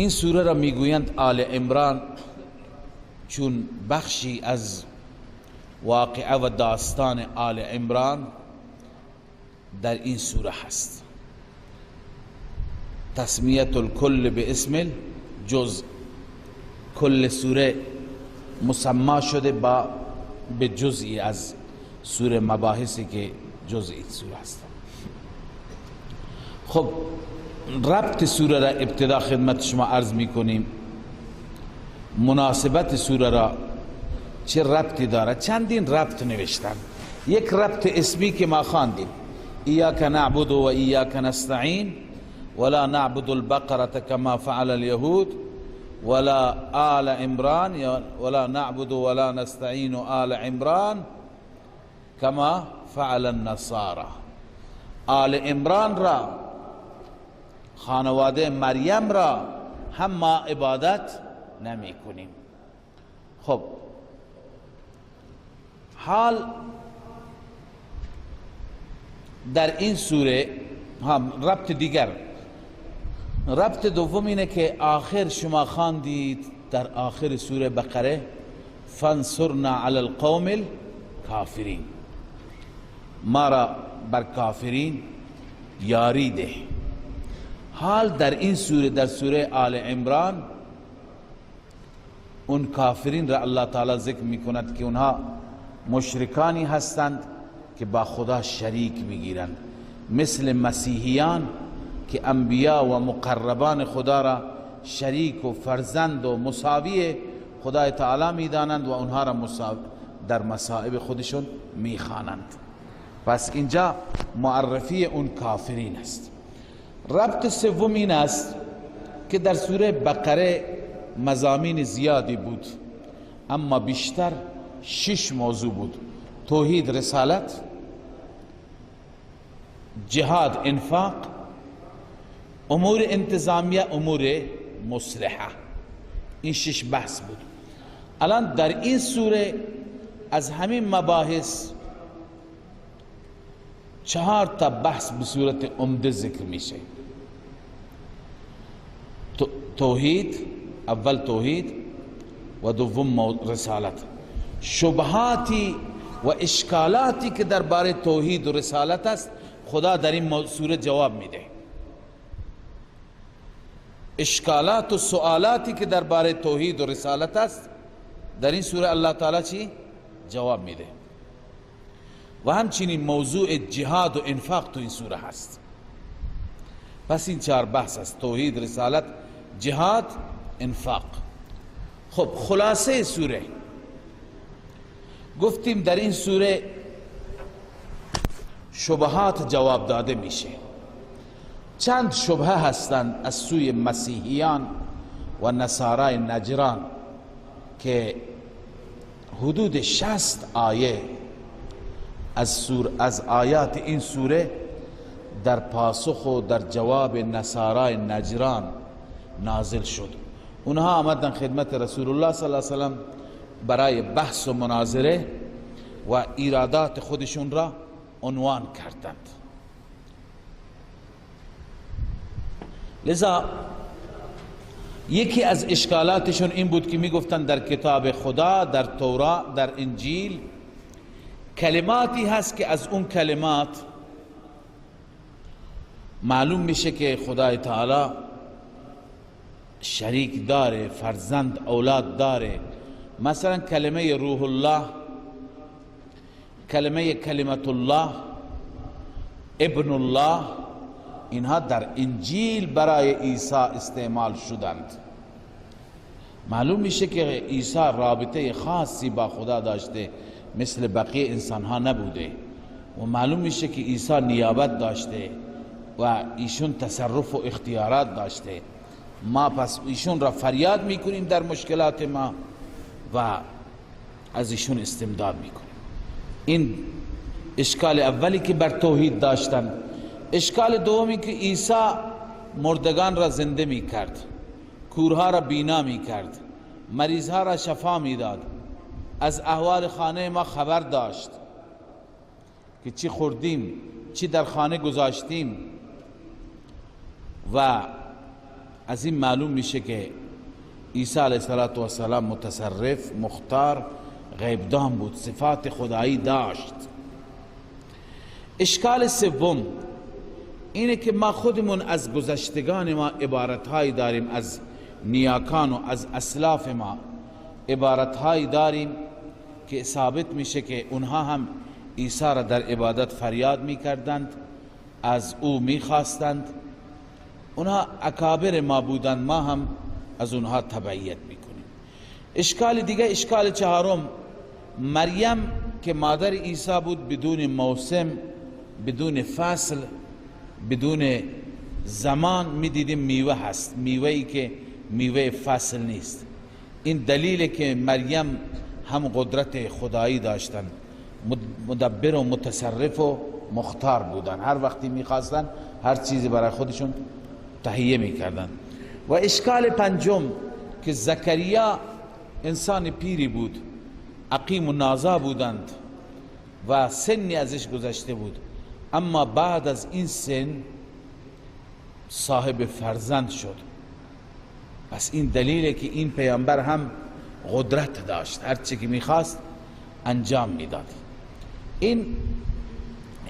این سوره را میگویند آل عمران، چون بخشی از واقعه و داستان آل عمران در این سوره هست. تسمیت الکل به اسم الجزء، کل سوره مسما شده به جزئی از سوره، مباحثی که جزئی سوره هست. خب ربط سوره را ابتدا خدمت شما عرض میکنیم. مناسبت سوره را چه ربطی داره؟ چندین ربط نوشتن. یک ربط اسمی که ما خواندیم، ایاک نعبد و ایاک نستعین ولا نعبد البقرة كما فعل اليهود ولا آل عمران ولا نعبد ولا نستعين آل عمران كما فعل النصارى. آل عمران را، خانواده مریم را هم ما عبادت نمی کنیم. خب حال در این سوره هم ربط دیگر، ربط دوم اینه که آخر شما خواندید در آخر سوره بقره فانصرنا علی القوم الکافرین، ما را بر کافرین یاری ده. حال در این سوره، در سوره آل عمران، اون کافرین را الله تعالی ذکر می کند که اونها مشرکانی هستند که با خدا شریک میگیرند، مثل مسیحیان که انبیا و مقربان خدا را شریک و فرزند و مساوی خدای تعالی میدانند و اونها را در مصائب خودشون میخوانند. پس اینجا معرفی اون کافرین است. ربط سوم این است که در سوره بقره مضامین زیادی بود، اما بیشتر 6 موضوع بود: توحید، رسالت، جهاد، انفاق، امور انتظامیه، امور مصلحه. این 6 بحث بود. الان در این سوره از همین مباحث 4 تا بحث به صورت عمده ذکر میشه. توحید، اول توحید و دوم رسالت. شبهاتی و اشکالاتی که درباره توحید و رسالت است خدا در این سوره جواب میده. اشکالات و سوالاتی که درباره توحید و رسالت است در این سوره الله تعالی چی جواب میده. و همچنین موضوع جهاد و انفاق تو این سوره هست. پس این 4 بحث است: توحید، رسالت، جهاد، انفاق. خب خلاصه سوره گفتیم در این سوره شبهات جواب داده میشه. چند شبهه هستند از سوی مسیحیان و نصارای نجران که حدود 60 آیه از آیات این سوره در پاسخ و در جواب نصارای نجران نازل شد. اونها آمدن خدمت رسول الله صلی الله علیه وسلم برای بحث و مناظره و ایرادات خودشون را عنوان کردند. لذا یکی از اشکالاتشون این بود که میگفتن در کتاب خدا، در تورات، در انجیل کلماتی هست که از اون کلمات معلوم میشه که خدای تعالی شریک داره، فرزند، اولاد داره. مثلا کلمه روح الله، کلمه کلمت الله، ابن الله، اینها در انجیل برای عیسی استعمال شدند. معلوم میشه که عیسی رابطه خاصی با خدا داشته، مثل بقیه انسان ها نبوده. و معلوم میشه که عیسی نیابت داشته و ایشون تصرف و اختیارات داشته. ما پس ایشون را فریاد میکنیم در مشکلات ما و از ایشون استمداد میکنیم. این اشکال اولی که بر توحید داشتن. اشکال دومی که عیسی مردگان را زنده میکرد، کورها را بینا میکرد، مریضها را شفا میداد، از احوال خانه ما خبر داشت که چی خوردیم، چی در خانه گذاشتیم و از این معلوم میشه که عیسی علیه السلام متصرف، مختار، غیبدان بود، صفات خدایی داشت. اشکال سوم اینه که ما خودمون از گذشتگان ما عبارتهایی داریم، از نیاکان و از اسلاف ما عبارتهایی داریم که ثابت میشه که اونها هم عیسی را در عبادت فریاد میکردند، از او میخواستند. اونها اکابر ما بودند، ما هم از اونها تبعیت میکنیم. اشکال دیگه، اشکال چهارم، مریم که مادر عیسی بود، بدون موسم، بدون فصل، بدون زمان میدیدیم میوه هست، میوهی که میوه فصل نیست. این دلیل که مریم هم قدرت خدایی داشتن، مدبر و متصرف و مختار بودن، هر وقتی میخواستن هر چیزی برای خودشون تهیه میکردن. و اشکال پنجم که زکریا انسان پیری بود، عقیم و نازا بودند و سنی ازش گذشته بود، اما بعد از این سن صاحب فرزند شد. پس این دلیله که این پیامبر هم قدرت داشت، هر چی که میخواست انجام میداد. این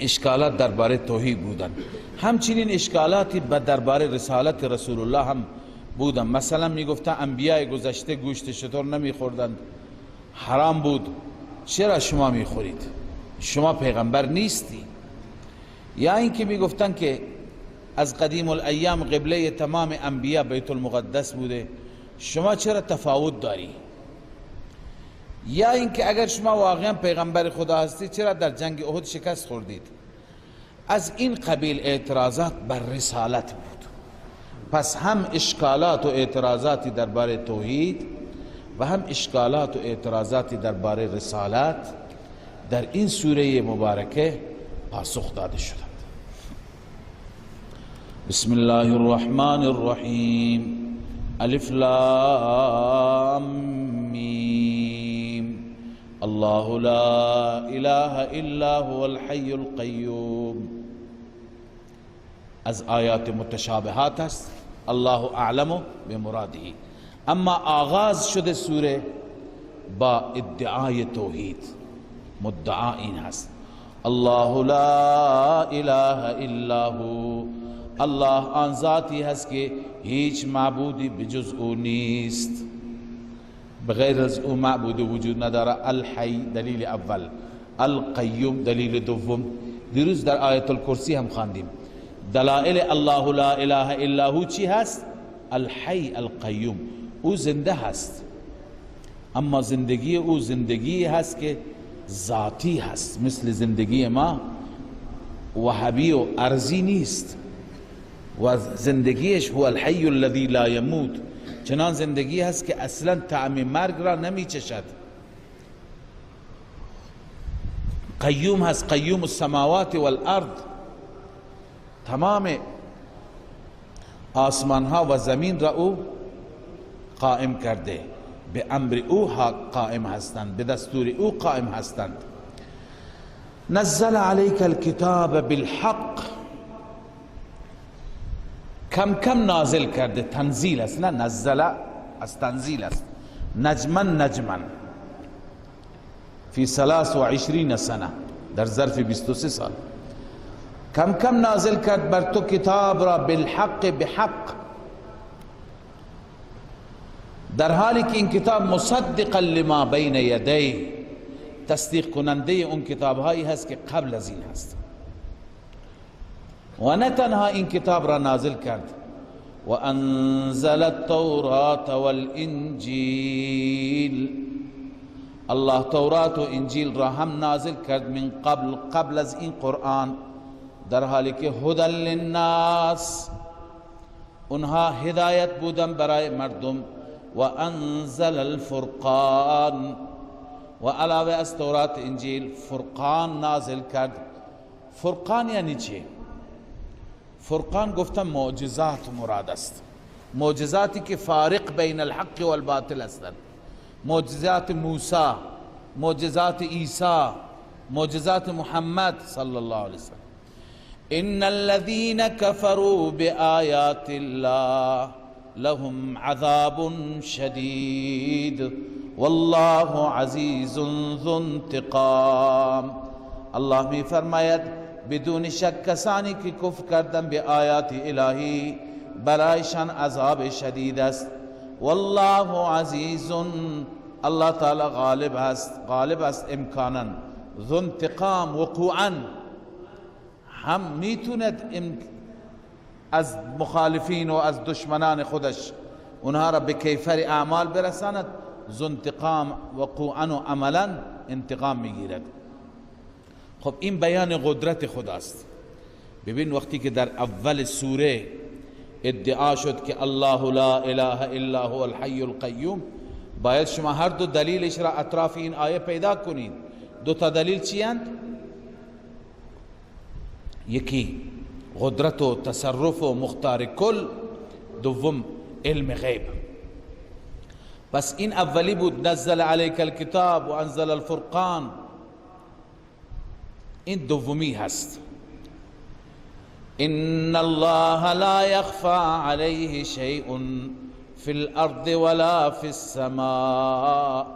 اشکالات درباره توحید بودن. همچنین اشکالاتی درباره رسالت رسول الله هم بودن. مثلا میگفتن انبیاء گذشته گوشت شتر نمیخوردند، حرام بود، چرا شما میخورید؟ شما پیغمبر نیستی. یا اینکه میگفتن که از قدیم الایام قبله تمام انبیاء بیت المقدس بوده، شما چرا تفاوت داری؟ یا اینکه اگر شما واقعا پیغمبر خدا هستی، چرا در جنگ احد شکست خوردید؟ از این قبیل اعتراضات بر رسالت بود. پس هم اشکالات و اعتراضاتی درباره توحید و هم اشکالات و اعتراضاتی درباره رسالت در این سوره مبارکه پاسخ داده شدند. بسم الله الرحمن الرحیم. الف لام میم. الله لا اله الا هو الحي القيوم. از آیات متشابهات است، الله اعلم بمراده. اما آغاز شده سوره با ادعای توحید. مدعا این هست، الله لا اله الا هو. الله آن ذاتی هست که هیچ معبودی بجز او نیست، بغیر از او معبود وجود نداره. الحی دلیل اول، القیوم دلیل دوم. دیروز در آیت الکرسی هم خواندیم دلائل الله لا اله الا هو چی هست؟ الحی القیوم. او زنده هست، اما زندگی او زندگی هست که ذاتی هست، مثل زندگی ما وهبی و ارضی نیست. و زندگیش هو الحی الذی لا یموت، چنان زندگی هست که اصلا طعم مرگ را نمی چشد. قیوم هست، قیوم السماوات والارض، تمام آسمان ها و زمین را او قائم کرده، به امر او قائم هستند، به دستور او قائم هستند. نزل علیک الکتاب بالحق، کم کم نازل کرده، تنزیل است، نه نزل از تنزیل است. نجما نجما فی 23 سنه، در ظرف 23 سال کم کم نازل کرد بر تو کتاب را، بالحق، بحق، در حالی که این کتاب مصدقا لما بین یدیه، تصدیق کننده اون کتاب هایی هست که قبل از این هست. و نه تنها این کتاب را نازل کرد، و انزل التوراة والانجیل، الله تورات و انجیل را هم نازل کرد من قبل از این قرآن، در حالی که هدی للناس، اونها هدایت بودن برای مردم. و انزل الفرقان، و علاوه از تورات انجیل فرقان نازل کرد. فرقان یعنی چه؟ فرقان گفتم معجزات مراد است، معجزاتی که فارق بین الحق والباطل هستند. معجزات موسی، معجزات عیسی، معجزات محمد صلی الله علیه وسلم. ان الذين كفروا بآیات الله لهم عذاب شدید والله عزیز ذو انتقام. الله می فرماید بدون شک کسانی که کفر کردن به آیات الهی برایشان عذاب شدید است. والله عزیز، الله تعالی غالب است امکانا، ذو انتقام وقوعا، هم میتوند از مخالفین و از دشمنان خودش اونها را به کیفر اعمال برساند، ذو انتقام وقوعا و عملا انتقام میگیرد. خب این بیان قدرت خداست. ببین وقتی که در اول سوره ادعا شد که الله لا اله الا هو الحی القیوم، باید شما هر دو دلیلش را اطراف این آیه پیدا کنید. دو تا دلیل چی اند؟ یکی قدرت و تصرف و مختار کل، دوم علم غیب. پس این اولی بود، نزل علیک الکتاب و انزل الفرقان. این دومی هست، ان الله لا يخفى عليه شيء في الارض ولا في السماء.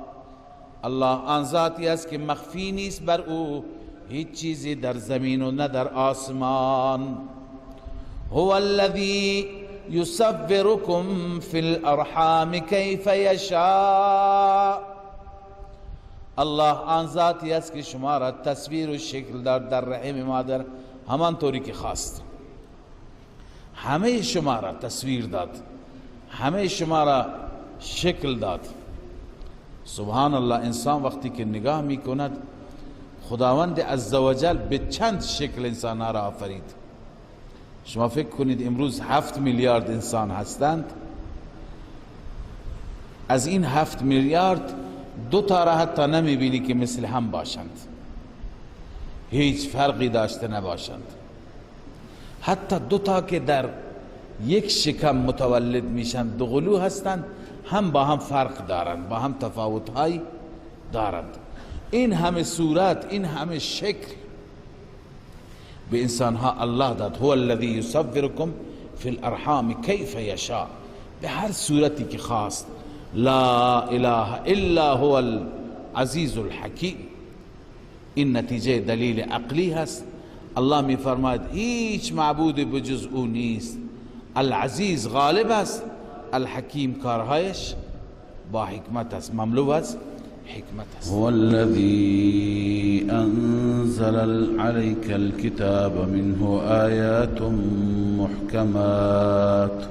الله آن ذاتی است که مخفی نیست بر او هیچ چیزی در زمین و نه در آسمان. هو الذي يصوركم في الارحام كيف يشاء. الله آن ذاتی است که شما را تصویر و شکل در رحم مادر همان طوری که خواست. همه شما را تصویر داد، همه شما را شکل داد. سبحان الله، انسان وقتی که نگاه می کند خداوند عزوجل به چند شکل انسان را آفرید. شما فکر کنید امروز 7 میلیارد انسان هستند، از این 7 میلیارد 2 تا را حتی نمی بینی که مثل هم باشند، هیچ فرقی داشته نباشند. حتی 2 تا که در یک شکم متولد میشن، 2 قلو هستند، هم با هم فرق دارند، با هم تفاوت‌هایی دارند. این همه صورت، این همه شکل به انسانها الله داد. هو الذی یصورکم فی الارحام کیف یشاء، به هر صورتی که خواست. لا اله الا هو العزیز الحکیم. این نتیجه دلیل عقلی هست. الله می فرماید هیچ معبود بجز او نیست، العزیز غالب است، الحکیم کارهایش با حکمت است، مملو است حکمت است. هو الذي انزل عليك الكتاب منه آيات محكمات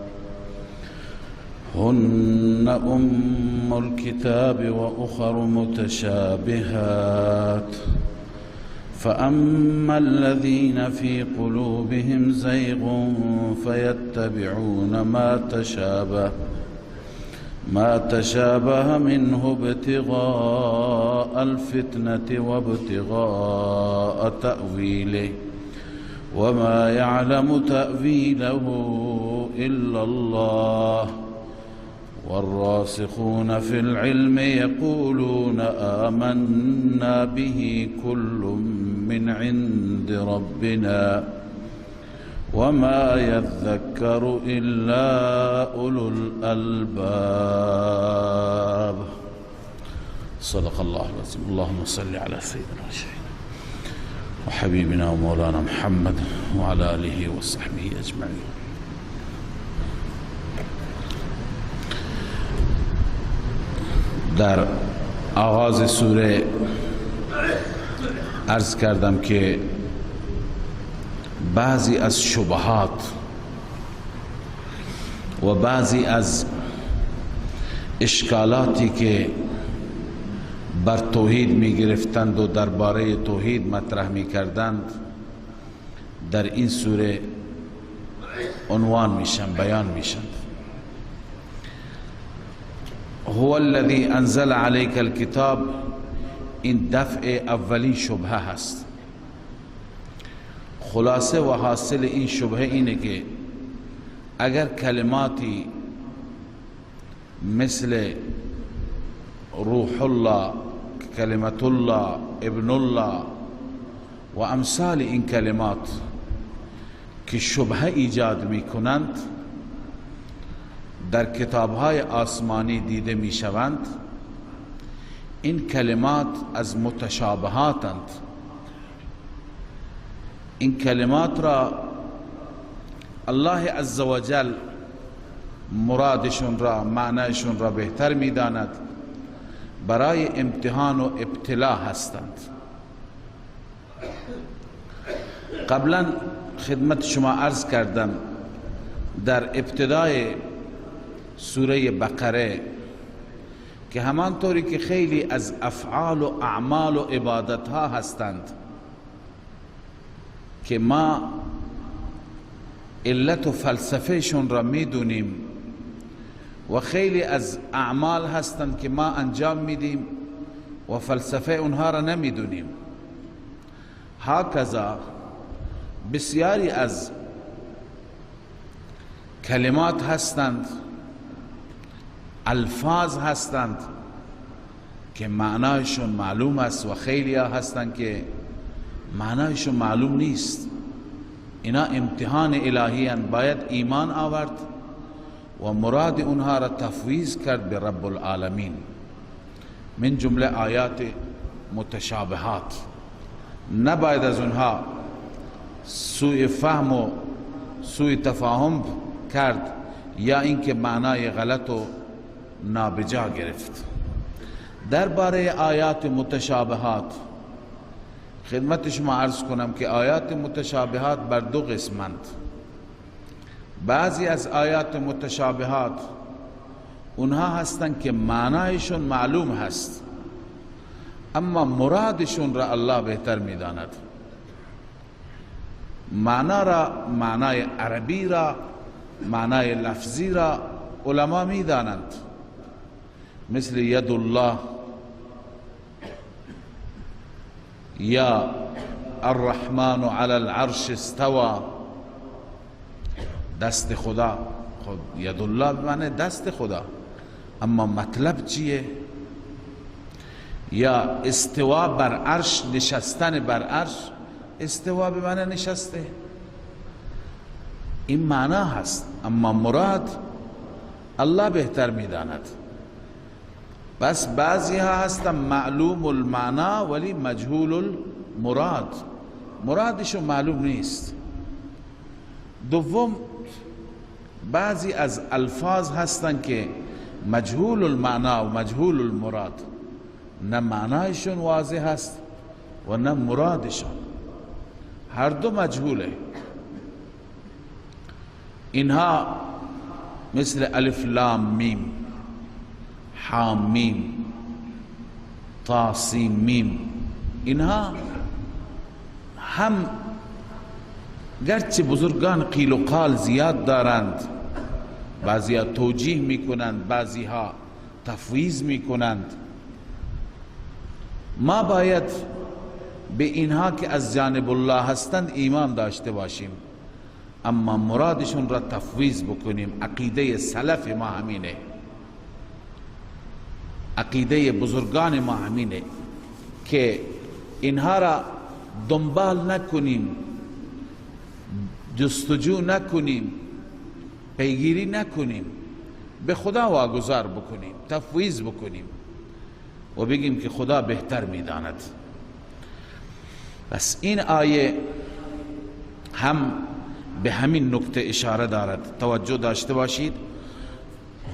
هن أم الكتاب وأخر متشابهات فأما الذين في قلوبهم زيغ فيتبعون ما تشابه منه ابتغاء الفتنة وابتغاء تأويله وما يعلم تأويله إلا الله والراسخون في العلم يقولون آمنا به كل من عند ربنا وما يذكر إلا أولو الألباب. صدق الله العظيم. اللهم صل على سيدنا وحبيبنا ومولانا محمد وعلى آله وصحبه أجمعين. در آغاز سوره عرض کردم که بعضی از شبهات و بعضی از اشکالاتی که بر توحید می گرفتند و درباره توحید مطرح می کردند در این سوره عنوان میشن، بیان میشن. هو الذي انزل عليك الكتاب، این دفع اولین شبهه هست. خلاصه و حاصل این شبهه اینه که اگر کلماتی مثل روح الله، کلمت الله، ابن الله و امثال این کلمات که شبهه ایجاد می کنند در کتاب‌های آسمانی دیده می‌شوند، این کلمات از متشابهاتند. این کلمات را الله عزوجل مرادشون را، معنیشون را بهتر می‌داند. برای امتحان و ابتلا هستند. قبلا خدمت شما عرض کردم در ابتدای سوره بقره که همانطوری که خیلی از افعال و اعمال و عبادت ها هستند که ما علت و فلسفه شون را میدونیم و خیلی از اعمال هستند که ما انجام میدیم و فلسفه اونها را نمیدونیم، هکذا بسیاری از کلمات هستند، الفاظ هستند که معنایشون معلوم است و خیلی ها هستند که معنایشون معلوم نیست. اینا امتحان الهی هستند، باید ایمان آورد و مراد اونها را تفویض کرد به رب العالمین. من جمله آیات متشابهات، نباید از اونها سوء فهم و سوء تفاهم کرد یا اینکه معنای غلط و نابجا گرفت. درباره آیات متشابهات خدمت شما عرض کنم که آیات متشابهات بر دو قسمند. بعضی از آیات متشابهات اونها هستند که معنایشون معلوم هست اما مرادشون را الله بهتر میداند. معنا را، معنای عربی را، معنای لفظی را علما میدانند، مثل ید الله یا الرحمن علی العرش استوى، دست خدا. خود ید الله به معنی دست خدا، اما مطلب چیه؟ یا استوا بر عرش، نشستن بر عرش. استوا به معنی نشسته، این معنا هست اما مراد الله بهتر میداند. بس بعضی ها هستن معلوم المعنا ولی مجهول المراد، مرادشون معلوم نیست. دوم، بعضی از الفاظ هستن که مجهول المعنا و مجهول المراد، نه معنایشون واضح هست و نه مرادشون، هر دو مجهوله. اینها مثل الف لام میم، حامیم، طاسیم میم، اینها هم گرچه بزرگان قیل و قال زیاد دارند، بعضی ها توجیه میکنند، بعضی ها تفویض میکنند، ما باید به اینها که از جانب الله هستند ایمان داشته باشیم اما مرادشون را تفویض بکنیم. عقیده سلف ما همینه، عقیده بزرگان ما همینه که اینها را دنبال نکنیم، جستجو نکنیم، پیگیری نکنیم، به خدا واگذار بکنیم، تفویض بکنیم و بگیم که خدا بهتر میداند. بس این آیه هم به همین نکته اشاره دارد، توجه داشته باشید.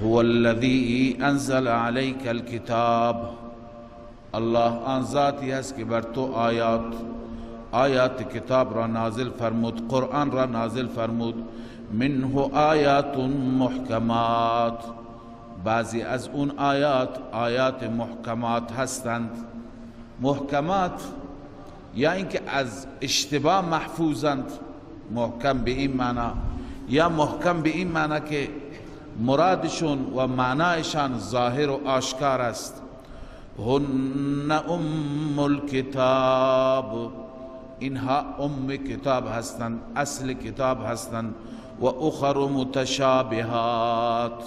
هو الذی انزل علیک الکتاب، الله آن ذاتی است که بر تو آیات کتاب را نازل فرمود، قرآن را نازل فرمود. منه آیات محکمات، بعضی از اون آیات محکمات هستند. محکمات یا اینکه از اشتباه محفوظند، محکم به این معنا، یا محکم به این معنا که مرادشون و معنایشان ظاهر و آشکار است. هن ام الکتاب، اینها ام کتاب هستند، اصل کتاب هستند. و اخر متشابهات،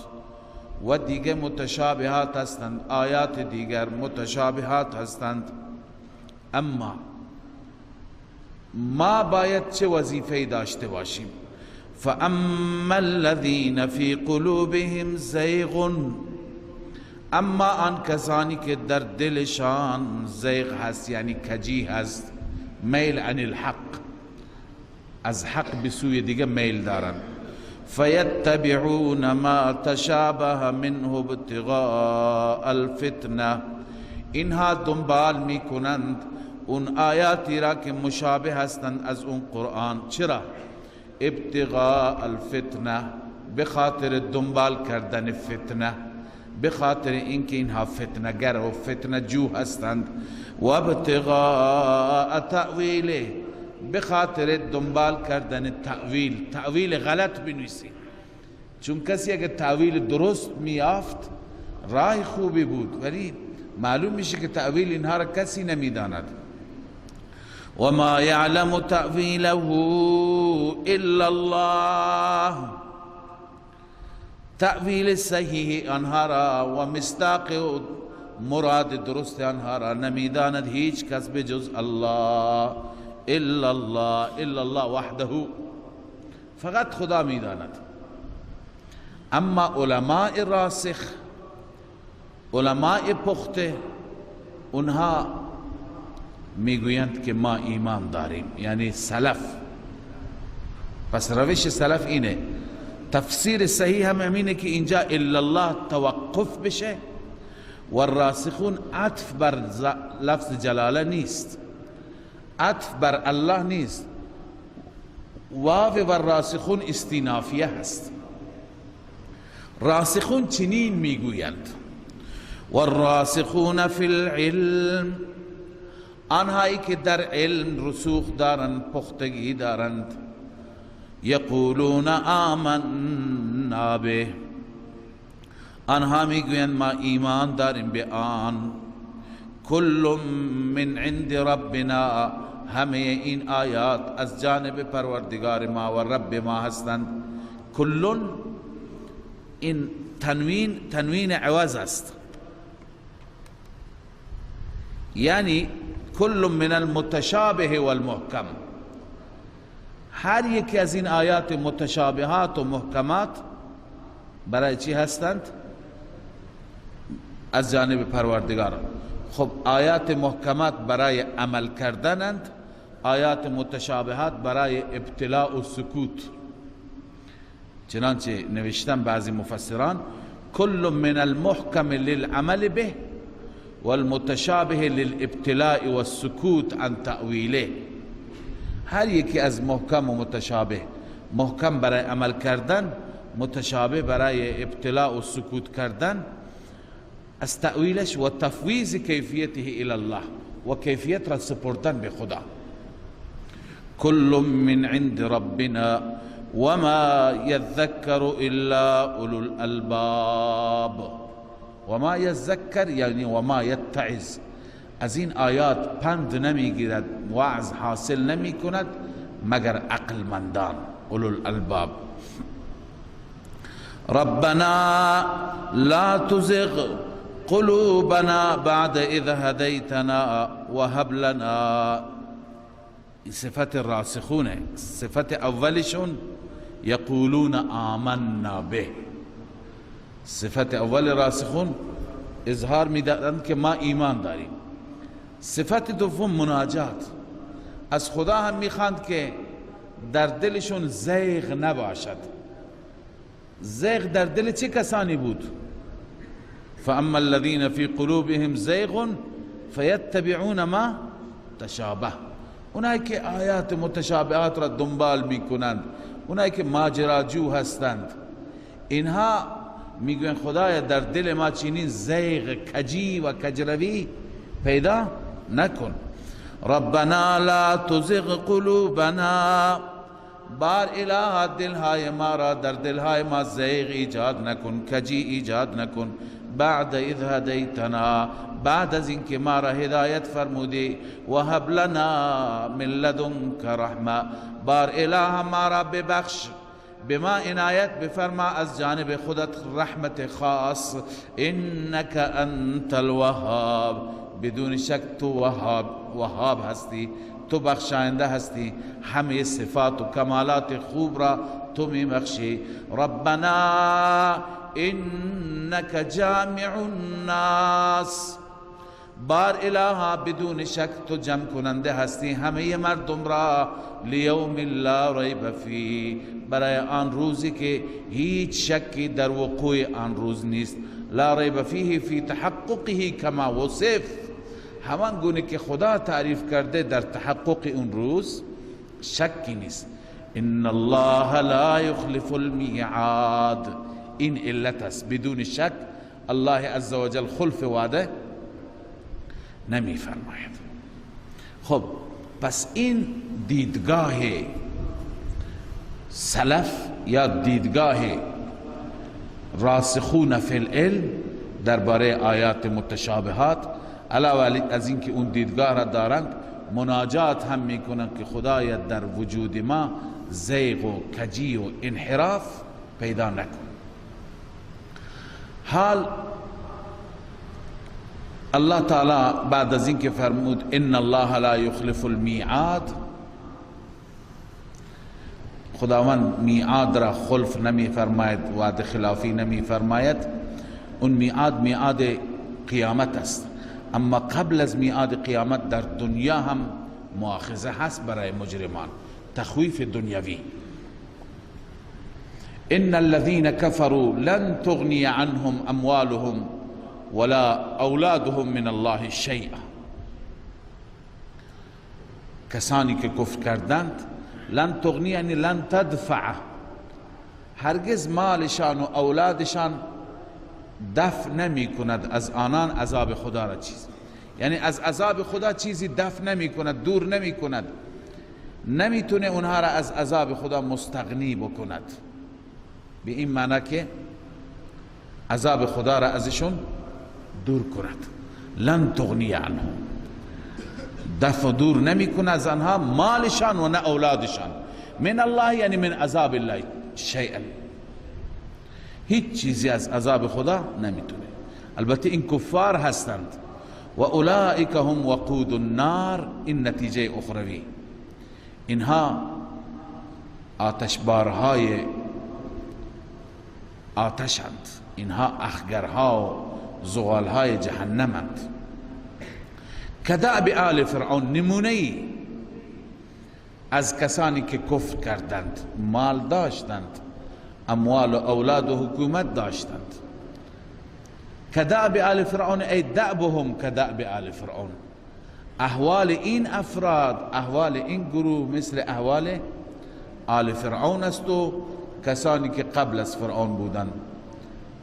و دیگر متشابهات هستند، آیات دیگر متشابهات هستند. اما ما باید چه وظیفه‌ای داشته باشیم؟ فاما الذين في قلوبهم زیغ، اما آن کسانی که در دلشان زیغ هست یعنی کجی هست، میل عن الحق، از حق به سوی دیگه میل دارن، فیتبعون ما تشابه منه ابتغاء الفتنه، اینها دنبال میکنند اون آیاتی را که مشابه هستند از اون قرآن. چرا؟ ابتغاء الفتنه، بخاطر دنبال کردن فتنه، بخاطر اینکه اینها فتنه گر و فتنه جو هستند، و ابتغاء تأویله، بخاطر دنبال کردن تأویل. تأویل غلط بنویسی، چون کسی اگه تأویل درست میافت راه خوبی بود، ولی معلوم میشه که تأویل اینها را کسی نمیداند. و ما یعلم تأویله الا الله، تأویل صحیح آنها را و مصداق مراد درست آنها را نمیداند هیچ کس بجز الله. الا الله، الا الله وحده، فقط خدا میداند. اما علماء راسخ، علماء پخته، اونها میگویند که ما ایمان داریم، یعنی سلف. پس روش سلف اینه. تفسیر صحیح هم همینه که اینجا الا الله توقف بشه و الراسخون عطف بر لفظ جلاله نیست، عطف بر الله نیست. واو و الراسخون استینافیه هست. راسخون چنین میگویند: والراسخون فی العلم، آنهایی که در علم رسوخ دارند، پختگی دارند، یقولون آمنا به، آنها میگویند ما ایمان داریم به آن. کل من عند ربنا، همه این آیات از جانب پروردگار ما و رب ما هستند. کل، این تنوین عوض است، یعنی کل من المتشابه والمحکم. هر یکی از این آیات متشابهات و محکمات برای چی هستند؟ از جانب پروردگار. خب آیات محکمات برای عمل کردنند، آیات متشابهات برای ابتلاء و سکوت. چنانچه نوشتن بعضی مفسران: کل من المحکم للعمل به والمتشابه للابتلاء والسکوت عن تأویله. هر یکی از محکم و متشابه، محکم برای عمل کردن، متشابه برای ابتلاء و سکوت کردن از تأویلش و تفویض کیفیته الی الله، و کیفیت را سپردن به خدا. کل من عند ربنا وما يذكر الا اولو الالباب. وما يذكر یعنی وما يتعظ، از این آیات پند نمیگیرد، وعظ حاصل نمی کند مگر عقل مندان، اولو الالباب. ربنا لا تزغ قلوبنا بعد اذ هديتنا وهب لنا. صفت الراسخون، صفت اولشون یقولون آمنا به. صفت اول راسخون اظهار میدادند که ما ایمان داریم. صفت دوم مناجات، از خدا هم میخواند که در دلشون زیغ نباشد. زیغ در دل چه کسانی بود؟ فاما الذين في قلوبهم زیغ فیتبعون ما تشابه، اونایی که آیات متشابهات را دنبال میکنند، اونایی که ماجراجو هستند، اینها میگوین خدایا در دل ما چنین زیغ، کجی و کجروی پیدا نکن. ربنا لا تزغ قلوبنا، بار اله دلهای ما را در دلهای ما زیغ ایجاد نکن، کجی ایجاد نکن. بعد اذ هدیتنا، بعد از اینکه ما را هدایت فرمودی. و هب لنا من لدنک رحمه، بار اله ما را ببخش، به ما عنایت بفرما از جانب خودت رحمت خاص. انک انت الوهاب، بدون شک تو وهاب هستی، تو بخشاینده هستی، همه صفات و کمالات خوب را تو می بخشی. ربنا انک جامع الناس، بار الها بدون شک تو جمع کننده هستی همه مردم را، لیوم لا ریب فیه، برای آن روزی که هیچ شکی در وقوع آن روز نیست. لا ریب فیه فی تحققه کما وصف، همان گونه که خدا تعریف کرده در تحقق اون روز شکی نیست. ان الله لا یخلف المیعاد، این علت است، بدون شک الله عزوجل خلف وعده نمی فرماید. خب پس این دیدگاه سلف یا دیدگاه راسخون فی العلم درباره آیات متشابهات، علاوه از این که اون دیدگاه را دارند، مناجات هم میکنند که خدایا در وجود ما زیغ و کجی و انحراف پیدا نکن. حال الله تعالی بعد از این که فرمود ان الله لا یخلف المیعاد، خداوند میعاد را خلف نمی فرماید، وعده خلافی نمی فرماید. اون میعاد قیامت است، اما قبل از میعاد قیامت در دنیا هم مؤاخذه هست برای مجرمان، تخویف دنیوی. ان الذين كفروا لن تغني عنهم اموالهم ولا اولادهم من الله شیئا، کسانی که کفر کردند، لن تغنی یعنی لن تدفع، هرگز مالشان و اولادشان دفع نمی کند از آنان عذاب خدا را چیز، یعنی از عذاب خدا چیزی دفع نمی کند، دور نمی کند، نمیتونه اونها را از عذاب خدا مستغنی بکند. به این معنی که عذاب خدا را ازشون دور کند. لن تغنی عنهم، دفع دور نمی کند از آنها مالشان و نه اولادشان، من الله یعنی من عذاب الله شیئا، هیچ چیزی از عذاب خدا نمیتونه. البته این کفار هستند. و اولئک هم وقود النار، این نتیجه اخروی، اینها آتشبارهای آتشند، اینها اخگرها و زغالهای جهنمند. کدأب آل فرعون، نمونه‌ای از کسانی که کفر کردند، مال داشتند، اموال و اولاد و حکومت داشتند. کدأب آل فرعون ای دأبهم کدأب آل فرعون، احوال این افراد، احوال این گروه مثل احوال آل فرعون است و کسانی که قبل از فرعون بودند،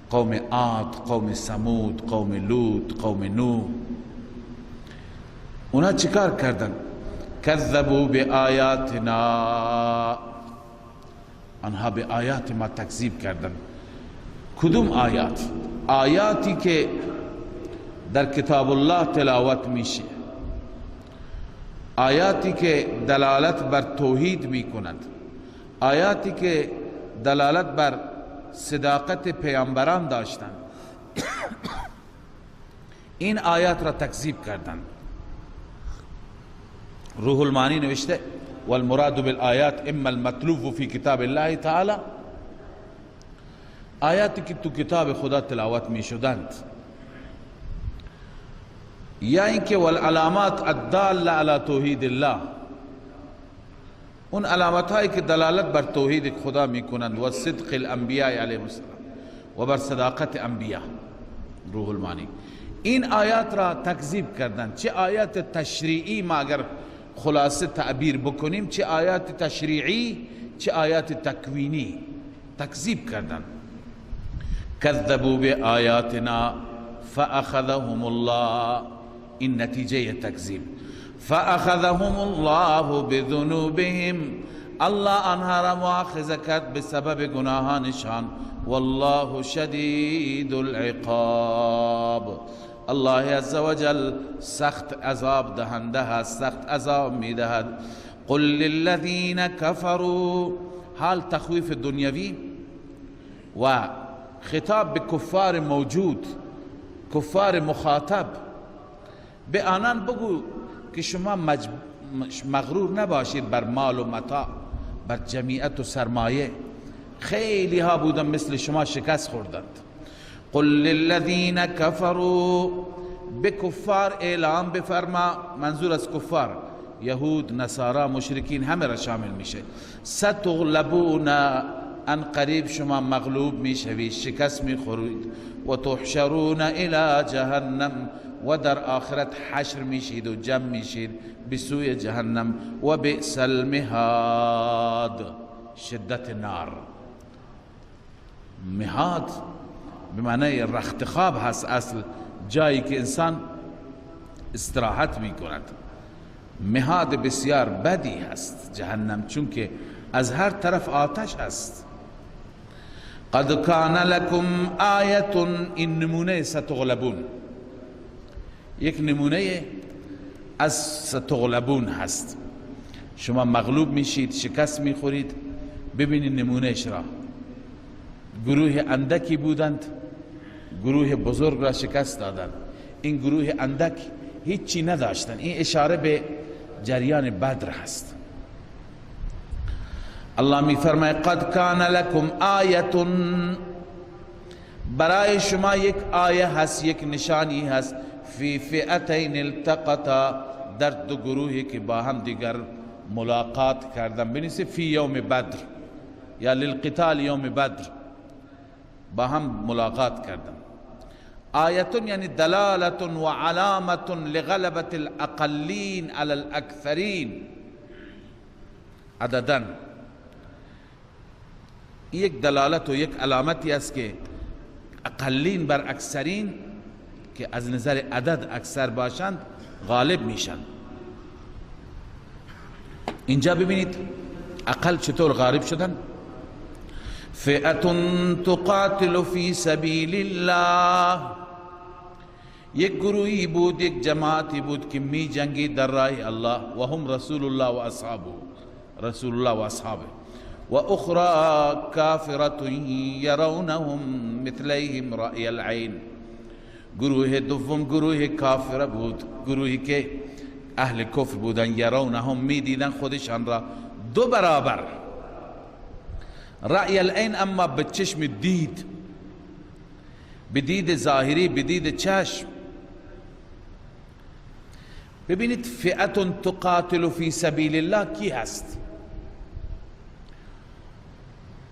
قوم عاد، قوم ثمود، قوم لوط، قوم نوح. اونا چیکار کردن؟ کذبوا بآیاتنا، آنها به آیات ما تکذیب کردن. کدوم آیات؟ آیاتی که در کتاب الله تلاوت میشه، آیاتی که دلالت بر توحید میکنند، آیاتی که دلالت بر صداقت پیامبران داشتند. این آیات را تکذیب کردند. روح المعانی نوشته والمراد بالآیات اما المطلوب فی کتاب الله تعالی، آیاتی که تو کتاب خدا تلاوت می شدند، یا اینکه والعلامات الداله علی توحید الله، اون علامت هایی که دلالت بر توحید خدا می کنند، و صدق الانبیاء علیهم السلام، و بر صداقت انبیاء. روح المعانی این آیات را تکذیب کردند. چه آیات تشریعی ما اگر خلاصه تعبیر بکنیم، چه آیات تشریعی چه آیات تکوینی، تکذیب کردند. کذبوا بآیاتنا فأخذهم الله، این نتیجه تکذیب. فأخذهم الله بذنوبهم، الله آنها را مؤاخذه کرد به سبب گناهانشان. والله شدید العقاب، الله عزوجل سخت عذاب دهنده است، سخت عذاب میدهد. قل للذین کفروا، حال تخویف دنیوی و خطاب به کفار موجود، کفار مخاطب، به آنان بگو که شما مغرور نباشید بر مال و متاع، بر جمیعت و سرمایه. خیلی ها بودن مثل شما شکست خوردند. قل للذین کفروا، به کفار اعلام بفرما، منظور از کفار یهود، نصارا، مشرکین، همه را شامل میشه. ستغلبون، ان قریب شما مغلوب میشوید، شکست میخورید. و تحشرون الی جهنم، و در آخرت حشر میشید و جمع میشید به سوی جهنم. و بئس المهاد، شدت نار. مهاد به معنی رختخواب هست، اصل جایی که انسان استراحت می کند. مهاد بسیار بدی هست جهنم، چون که از هر طرف آتش هست. قد کان لکم آیت، این نمونه ستغلبون، یک نمونه از ستغلبون هست. شما مغلوب میشید، شکست میخورید. ببینید نمونهش را. گروه اندکی بودند، گروه بزرگ را شکست دادند. این گروه اندک هیچی نداشتند. این اشاره به جریان بدر هست. الله می فرماید قد کان لکم آیت، برای شما یک آیه هست، یک نشانی هست. فی فئتین التقطا، در دو گروهی که با هم دیگر ملاقات کردن. بنویسید فی یوم بدر یا للقتال یوم بدر، با هم ملاقات کردن. آیتون یعنی دلالت و علامت لغلبت الاقلین علی الاکثرین عددن. یک دلالت و یک علامتی است که اقلین بر اکثرین که از نظر عدد اکثر باشند غالب میشن. اینجا ببینید اقل چطور غالب شدن. فئة تقاتل فی سبیل الله، یک گروهی بود، یک جماعتی بود که می جنگی در راه الله. و هم رسول الله و اصحابه، رسول الله و اصحابه. و اخرى کافرة یرونهم مثلیهم رأی العین، گروه دوم گروه کافر بود، گروهی که اهل کفر بودن. یرونهم، می دیدن خودشان را دو برابر. رأی العین، اما به چشم دید، به دید ظاهری، به دید چشم. ببینید فئة تقاتل فی سبیل الله کی هست؟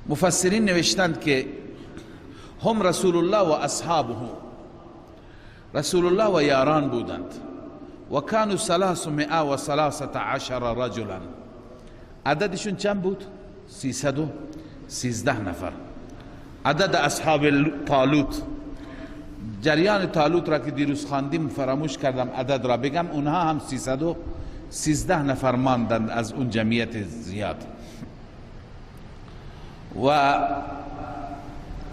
مفسرین نوشتند که هم رسول الله و اصحابه، رسول الله و یاران بودند. و کانوا 313 رجلا، عددشون چند بود؟ 313 نفر. عدد اصحاب طالوت، جریان طالوت را که دیروز خواندیم فراموش کردم عدد را بگم، اونها هم 313 نفر ماندند از اون جمعیت زیاد. و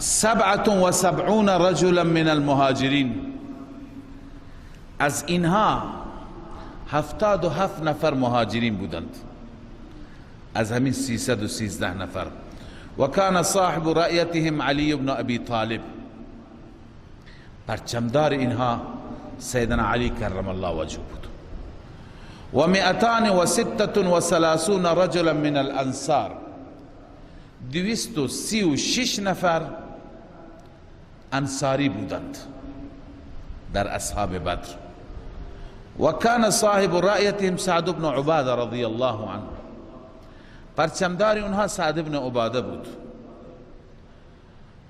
77 رجلا من المهاجرین، از اینها 77 نفر مهاجرین بودند از همین 313 نفر. و کان صاحب رأیتهم علی بن ابی طالب، پرچمدار اینها سیدنا علی کرم الله وجهه بود. و 236 رجلا من الانصار، 236 نفر انصاری بودند در اصحاب بدر. و کان صاحب رأیتهم سعد بن عباده رضی الله عنه، پرچمدار اونها سعد بن عباده بود.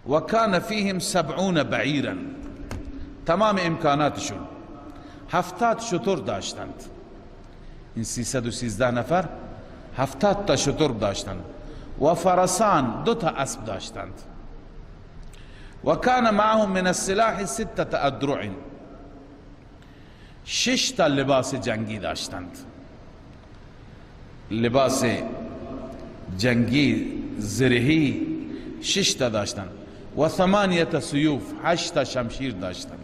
و کان فیهم 70 بعیرا، تمام امکاناتشون 70 شتر داشتند. این 313 نفر 70 تا شتر داشتند. و فرسان، 2 تا اسب داشتند. و کان معهم من السلاح 6 ادرع، 6 تا لباس جنگی داشتند. لباس جنگی زرهی 6 تا داشتند. و 8 سیوف، 8 تا شمشیر داشتند.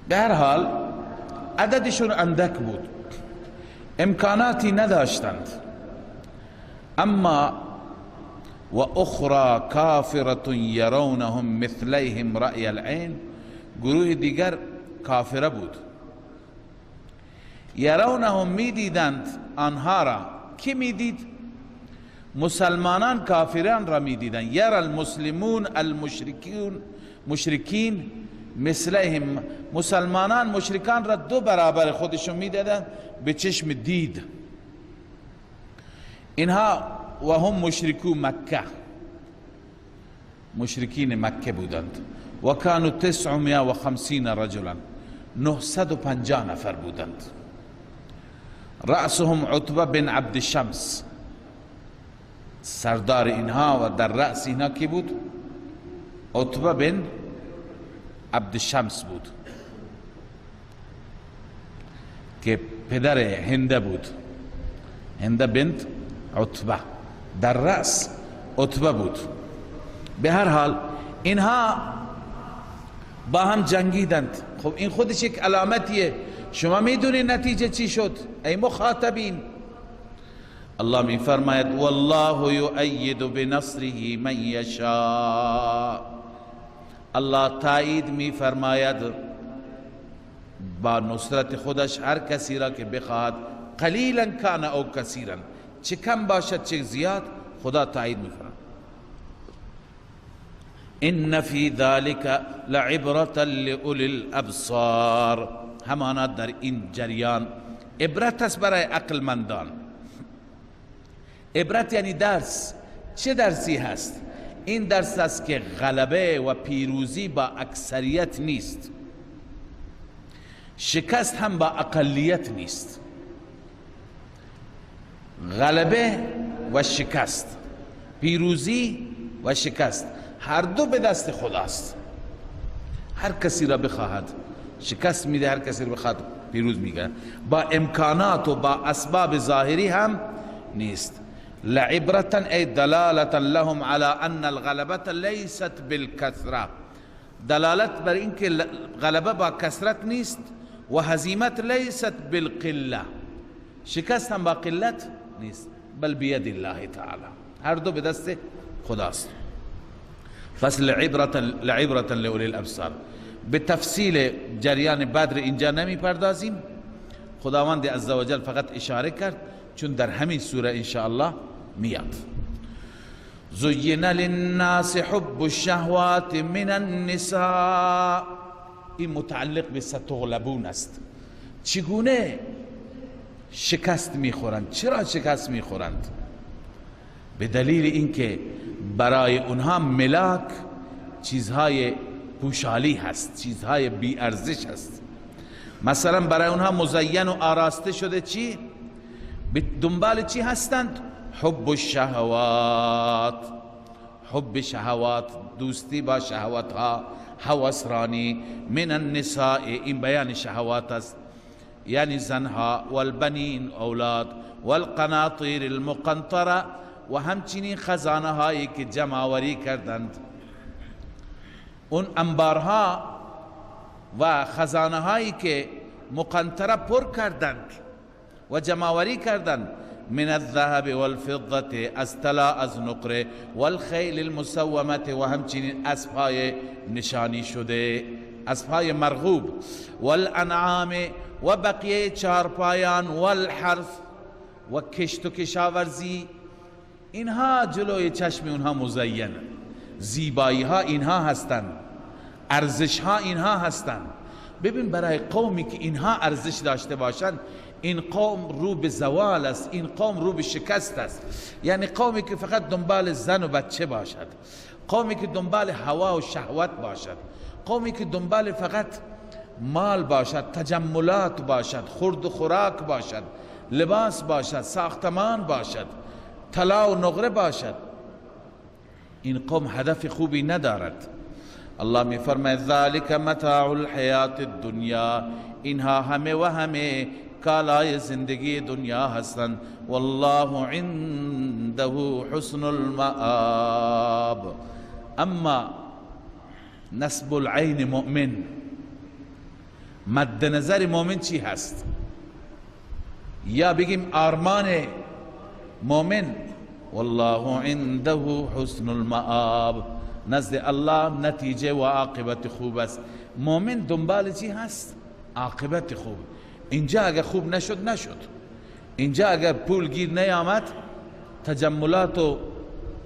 به هر حال عددشون اندک بود، امکاناتی نداشتند. اما و اخرى کافرة یرونهم مثلیهم رأی العین، گروه دیگر کافره بود. یرونهم میدیدند آنها را. کی میدید؟ مسلمانان کافران را میدیدند. یر المسلمون مشرکین مثلهم، مسلمانان مشرکان را دو برابر خودشون میدیدند به چشم دید. اینها و هم مشرکو مکه، مشرکین مکه بودند. و کانوا 950 رجلا، 950 نفر بودند. رأسهم عتبه بن عبد الشمس، سردار اینها و در رأس اینها کی بود؟ عتبه بن عبد الشمس بود که پدر هنده بود، هنده بنت عتبه. در رأس عتبه بود. به هر حال اینها با هم جنگیدند. خب این خودش یک علامتیه. شما میدونی نتیجه چی شد ای مخاطبین؟ الله می فرماید والله یؤید بنصره من یشاء. الله تایید می فرماید با نصرت خودش هر کسی را که بخواهد، قلیلا کان او کثیرا، چه کم باشد چه زیاد، خدا تایید می فرماید. ان فی ذلک لعبرة لأولی الابصار، همانا در این جریان عبرت است برای عقل مندان. عبرت یعنی درس. چه درسی هست؟ این درس است که غلبه و پیروزی با اکثریت نیست، شکست هم با اقلیت نیست. غلبه و شکست، پیروزی و شکست، هر دو به دست خداست. هر کسی را بخواهد شکست میده، هر کسی را بخواهد پیروز میگه. با امکانات و با اسباب ظاهری هم نیست. لعبرة ای دلالة لهم على ان الغلبة لیست بالکثرة، دلالت بر این که غلبه با کثرت نیست، و هزیمت لیست بالقله، شکست هم با قلت نیست، بل بید الله تعالی، هر دو به دست خداست. فصل لعبرة لأولی الابصار. به تفصیل جریان بدر اینجا نمی پردازیم، خداوند عزوجل فقط اشاره کرد چون در همین سوره انشاءالله میاد. زین للناس حب الشهوات من النساء، این متعلق به ستغلبون است. چگونه شکست میخورند؟ چرا شکست میخورند؟ به دلیل اینکه برای اونها ملاک چیزهای پوشالی هست، چیزهای بی ارزش هست. مثلا برای اونها مزین و آراسته شده چی؟ به دنبال چی هستند؟ حب الشهوات، حب شهوات، دوستی با شهوات ها، هوسرانی. من النساء، این بیان شهوات است، یعنی زنها، والبنین اولاد، والقناطیر المقنطره، و همچنین خزانه هایی که جمع‌آوری کردند. اون انبارها و خزانه هایی که مقنطره پر کردند و جمع‌آوری کردند، من الذهب والفضة، از طلا از نقره، والخیل المسومه، و همچنین اسبهای نشانی شده، اسبهای مرغوب، والانعام، و بقیه چارپایان، والحرث، و کشت و کشاورزی. اینها جلوی چشم اونها مزین، زیبایی ها اینها هستند، ارزش ها اینها هستند. ببین برای قومی که اینها ارزش داشته باشند، این قوم رو به زوال است، این قوم رو به شکست است. یعنی قومی که فقط دنبال زن و بچه باشد، قومی که دنبال هوا و شهوت باشد، قومی که دنبال فقط مال باشد، تجملات باشد، خورد و خوراک باشد، لباس باشد، ساختمان باشد، طلا و نقره باشد، این قوم هدف خوبی ندارد. الله می فرماید ذالک متاع الحیات الدنیا، اینها همه و همه کالای زندگی دنیا هستند. والله عنده حسن المآب. اما نصب العین مؤمن، مد نظر مؤمن چی هست؟ یا بگیم آرمان مؤمن، والله عنده حسن المآب، نزد الله نتیجه و عاقبت خوب است. مؤمن دنبال چی هست؟ عاقبت خوب. اینجا اگر خوب نشد نشد، اینجا اگر پول گیر نیامد، تجملات و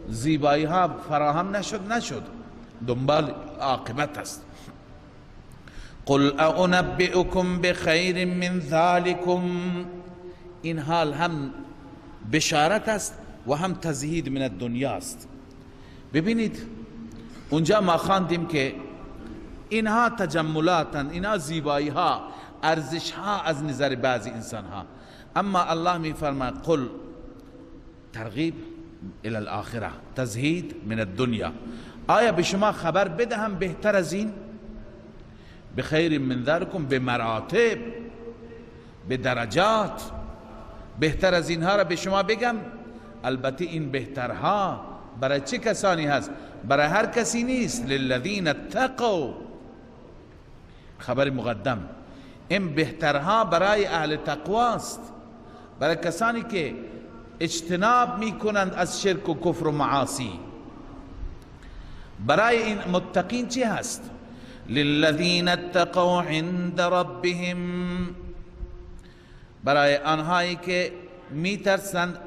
زیبایی ها فراهم نشد، دنبال عاقبت است. قل اعنبئکم بخیر من ذلکم، این حال هم بشارت است و هم تزهید من الدنیا است. ببینید اونجا ما خواندیم که اینها تجملاتن، اینها زیبایی ها، ارزش ها از نظر بعضی انسان ها، اما الله می فرماید قل، ترغیب الى الاخره، تزهید من الدنیا. آیا به شما خبر بدهم بهتر از این؟ بخیر من ذلکم، به مراتب، به درجات، بهتر از اینها را به شما بگم؟ البته این بهترها برای چه کسانی هست؟ برای هر کسی نیست. للذین اتقوا، خبر مقدم، این بهترها برای اهل تقواست، برای کسانی که اجتناب میکنند از شرک و کفر و معاصی. برای این متقین چی هست؟ للذین اتقوا عند ربهم، برای آنهایی که میترسند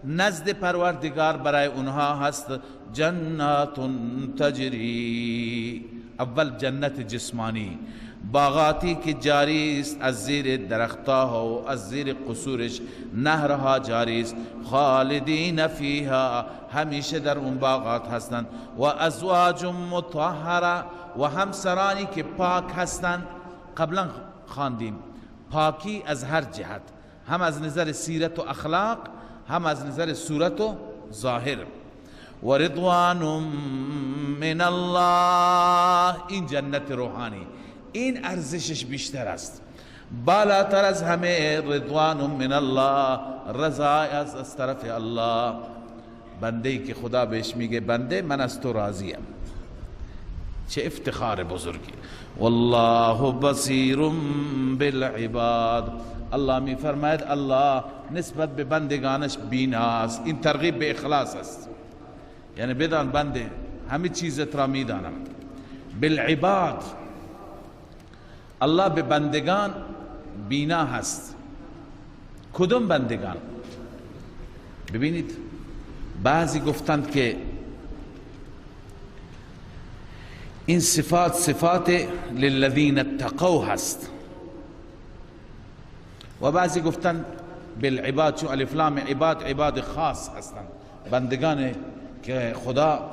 نزد پروردگار، برای اونها هست جنات تجری. اول جنت جسمانی، باغاتی که جاری است از زیر درختها و از زیر قصورش نهرها جاری است، خالدین فیها، همیشه در اون باغات هستند. و ازواج مطهره، و همسرانی که پاک هستند. قبلا خواندیم پاکی از هر جهت، هم از نظر سیرت و اخلاق، هم از نظر صورت و ظاهر. و رضوان من الله، این جنت روحانی، این ارزشش بیشتر است، بالاتر از همه. رضوان من الله، رضا از طرف الله. بنده که خدا بهش میگه بنده من از تو راضیم، چه افتخار بزرگی. والله بصیر بالعباد، الله می فرماید الله نسبت به بندگانش بیناست. این ترغیب به اخلاص است، یعنی بدان بنده همه چیزت را میدانم. بالعباد، الله به بندگان بینا هست. کدوم بندگان؟ ببینید بعضی گفتند که این صفات للذین اتقوا هست، و بعضی گفتند بالعباد، چون الف لام عباد، عباد خاص هستند، بندگان که خدا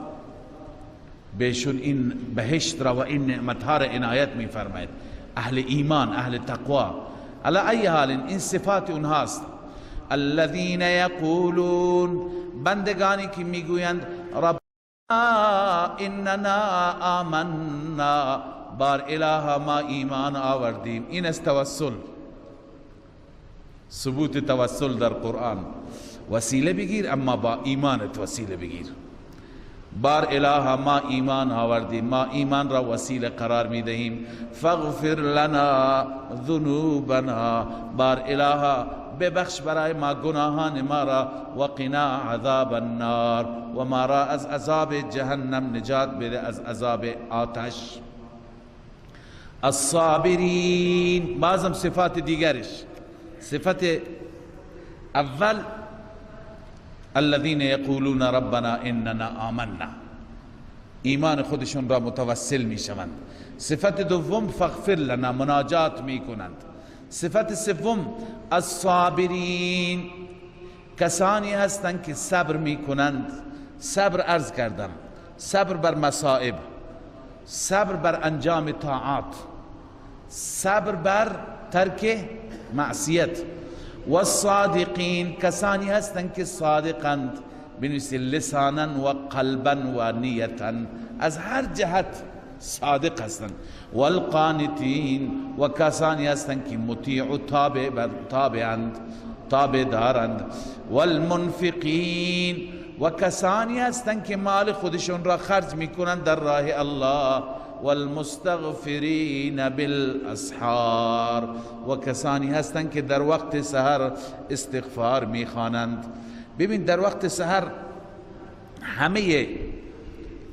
بهشون این بهشت را و این نعمتها را عنایت می فرماید، اهل ایمان، اهل تقوا. علی ای حال این صفات اونهاست. الذین یقولون، بندگانی که میگویند رب اننا آمنا، بار اله ما ایمان آوردیم. این است توسل، ثبوت توسل در قرآن. وسیله بگیر اما با ایمانت وسیله بگیر. بار اله ما ایمان آوردیم، ما ایمان را وسیله قرار می دهیم. فاغفر لنا ذنوبنا، بار اله ببخش برای ما گناهان ما را. و قنا عذاب النار، و ما را از عذاب جهنم نجات بده، از عذاب آتش. الصابرین، بعضم صفات دیگرش. صفت اول الذين يقولون ربنا اننا آمنا، ایمان خودشون را متوسل می شوند. صفت دوم فاغفر لنا، مناجات می کنند. صفت سوم الصابرین، کسانی هستند که صبر می کنند. صبر عرض کردم، صبر بر مصائب، صبر بر انجام طاعات، صبر بر ترک معصیت. و الصادقین، کسانی هستند که صادقند، بنویسید لسانا و قلبا و نیتا، از هر جهت صادق هستند. و القانتین، و کسانی هستند که مطیع و تابع دارند. و المنفقین، و کسانی هستند که مال خودشون را خرج میکنند در راه الله. والمستغفرین بالاسحار، و کسانی هستند که در وقت سحر استغفار میخوانند. ببین در وقت سحر همه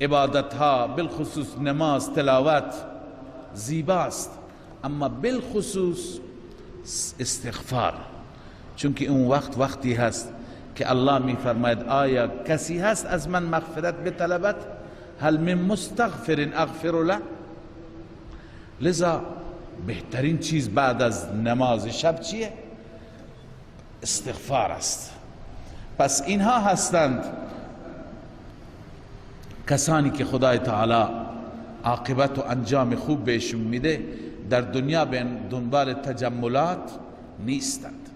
عبادت ها، بالخصوص نماز، تلاوت زیباست، اما بالخصوص استغفار. چون که اون وقتی هست که الله میفرماید آیا کسی هست از من مغفرت بطلبد؟ هل من مستغفر اغفر له؟ لذا بهترین چیز بعد از نماز شب چیه؟ استغفار است. پس اینها هستند کسانی که خدای تعالی عاقبت و انجام خوب بهشون میده، در دنیا به دنبال تجملات نیستند.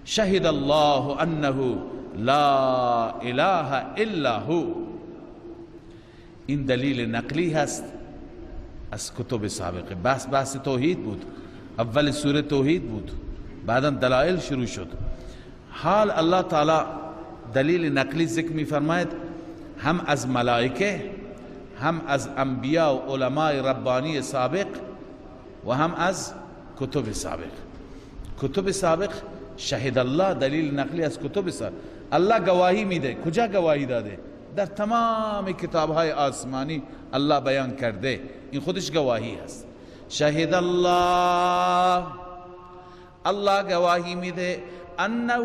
شهد الله انه لا اله الا هو، این دلیل نقلی هست از کتب سابقه. بحث توحید بود، اول سوره توحید بود، بعدا دلائل شروع شد. حال الله تعالی دلیل نقلی ذکر می فرماید، هم از ملائکه، هم از انبیاء و علماء ربانی سابق و هم از کتب سابق. کتب سابق شهد الله دلیل نقلی از کتب سابق. الله گواهی میده. کجا گواهی داده؟ در تمام کتابهای آسمانی الله بیان کرده، این خودش گواهی است. شهد الله، الله گواهی میده انه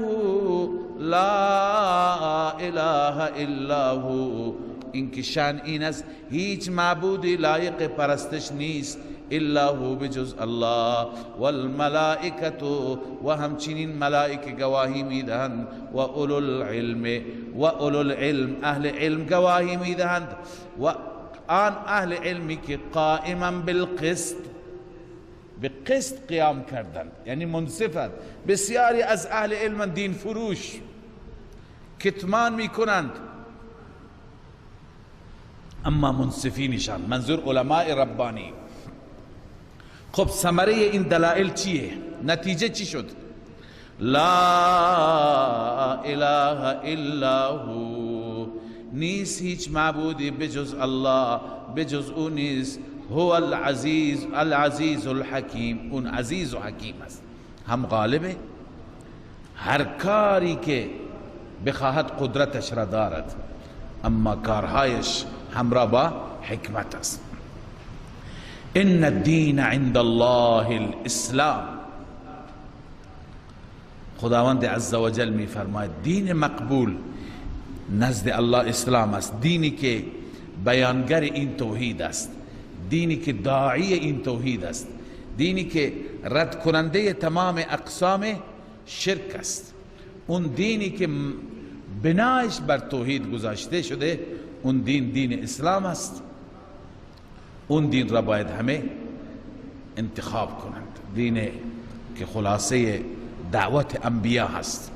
لا اله الا هو، این که شأن این است هیچ معبودی لایق پرستش نیست الا هو بجز الله، والملائکة و همچنین ملائکه گواهی میدهند، و اولو العلم اهل علم گواهی میدهند، و آن اهل علمی که قائما بالقسط، به قسط قیام کردند، یعنی منصفند. بسیاری از اهل علم دین فروش، کتمان میکنند، اما منصفی نشان، منظور علماء ربانی. خب ثمره این دلائل چیه؟ نتیجه چی شد؟ لا اله الا هو، نیست هیچ معبودی بجز الله، بجز او نیست. هو العزیز الحکیم، اون عزیز و حکیم است، هم غالبه، هر کاری که بخواهد قدرتش را دارد، اما کارهایش همراه با حکمت است. ان الدین عند الله الاسلام، خداوند عزوجل می فرماید دین مقبول نزد الله اسلام است، دینی که بیانگر این توحید است، دینی که داعی این توحید است، دینی که رد کننده تمام اقسام شرک است، اون دینی که بنایش بر توحید گذاشته شده، اون دین اسلام است. اون دین را باید همه انتخاب کنند، دین که خلاصه دعوت انبیا هست.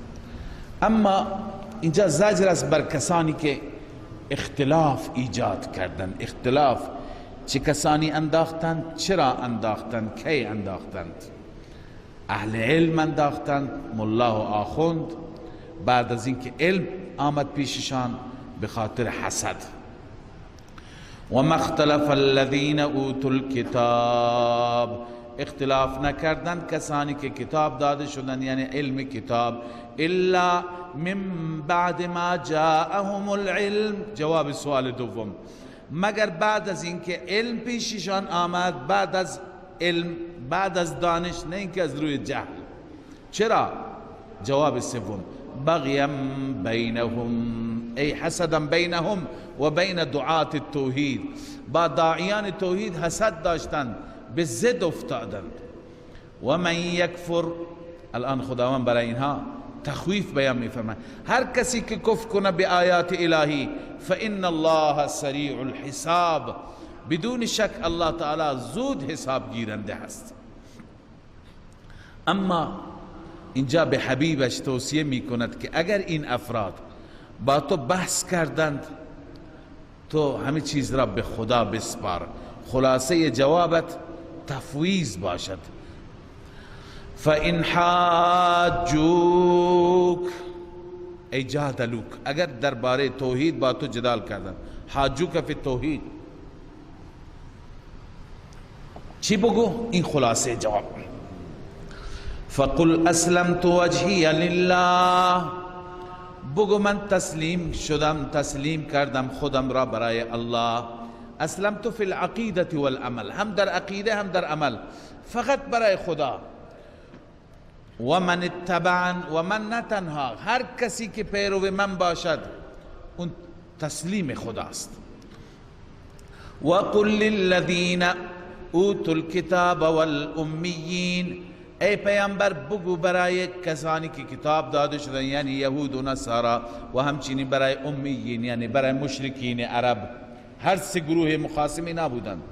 اما اینجا زجر است بر کسانی که اختلاف ایجاد کردند. اختلاف چه کسانی انداختند؟ چرا انداختند؟ کی انداختند؟ اهل علم انداختند، ملا و آخوند، بعد از اینکه علم آمد پیششان به خاطر حسد. و مختلف الذین اوتوا الکتاب، اختلاف نکردند کسانی که کتاب داده شدند، یعنی علم کتاب، الا من بعد ما جاءهم العلم، جواب سوال دوم، مگر بعد از اینکه علم پیششان آمد، بعد از علم، بعد از دانش، نه اینکه از روی جهل. چرا؟ جواب سوم، بغیم بینهم، ای حسدا بینهم و بین دعات التوحید، با داعیان توحید حسد داشتند، به ضد افتادند. و من یکفر، الان خداوند برای اینها تخویف بیان می‌فرماید، هر کسی که کفر کنه به آیات الهی، فإن الله سریع الحساب، بدون شک الله تعالی زود حساب گیرنده است. اما اینجا به حبیبش توصیه میکند که اگر این افراد با تو بحث کردند، تو همه چیز را به خدا بسپار، خلاصه جوابت تفویض باشد. فإن حاجوک ای جادلوک، اگر درباره توحید با تو جدال کردند، حاجوک فی توحید، چی بگو؟ این خلاصه جواب. فقل اسلمت وجهی لله، بگو من تسلیم شدم، تسلیم کردم خودم را برای الله. اسلمت فی العقیدة والعمل، هم در عقیده هم در عمل، فقط برای خدا. و من اتبعن و من نه تنها هر کسی که پیرو من باشد اون تسلیم خداست. و قل للذین اوتوا الکتاب والامیین، ای پیامبر بگو برای کسانی که کتاب داده شدن یعنی یهود و نصارا و همچنین برای امیین یعنی برای مشرکین عرب، هر سه گروه مخاصمی نبودند،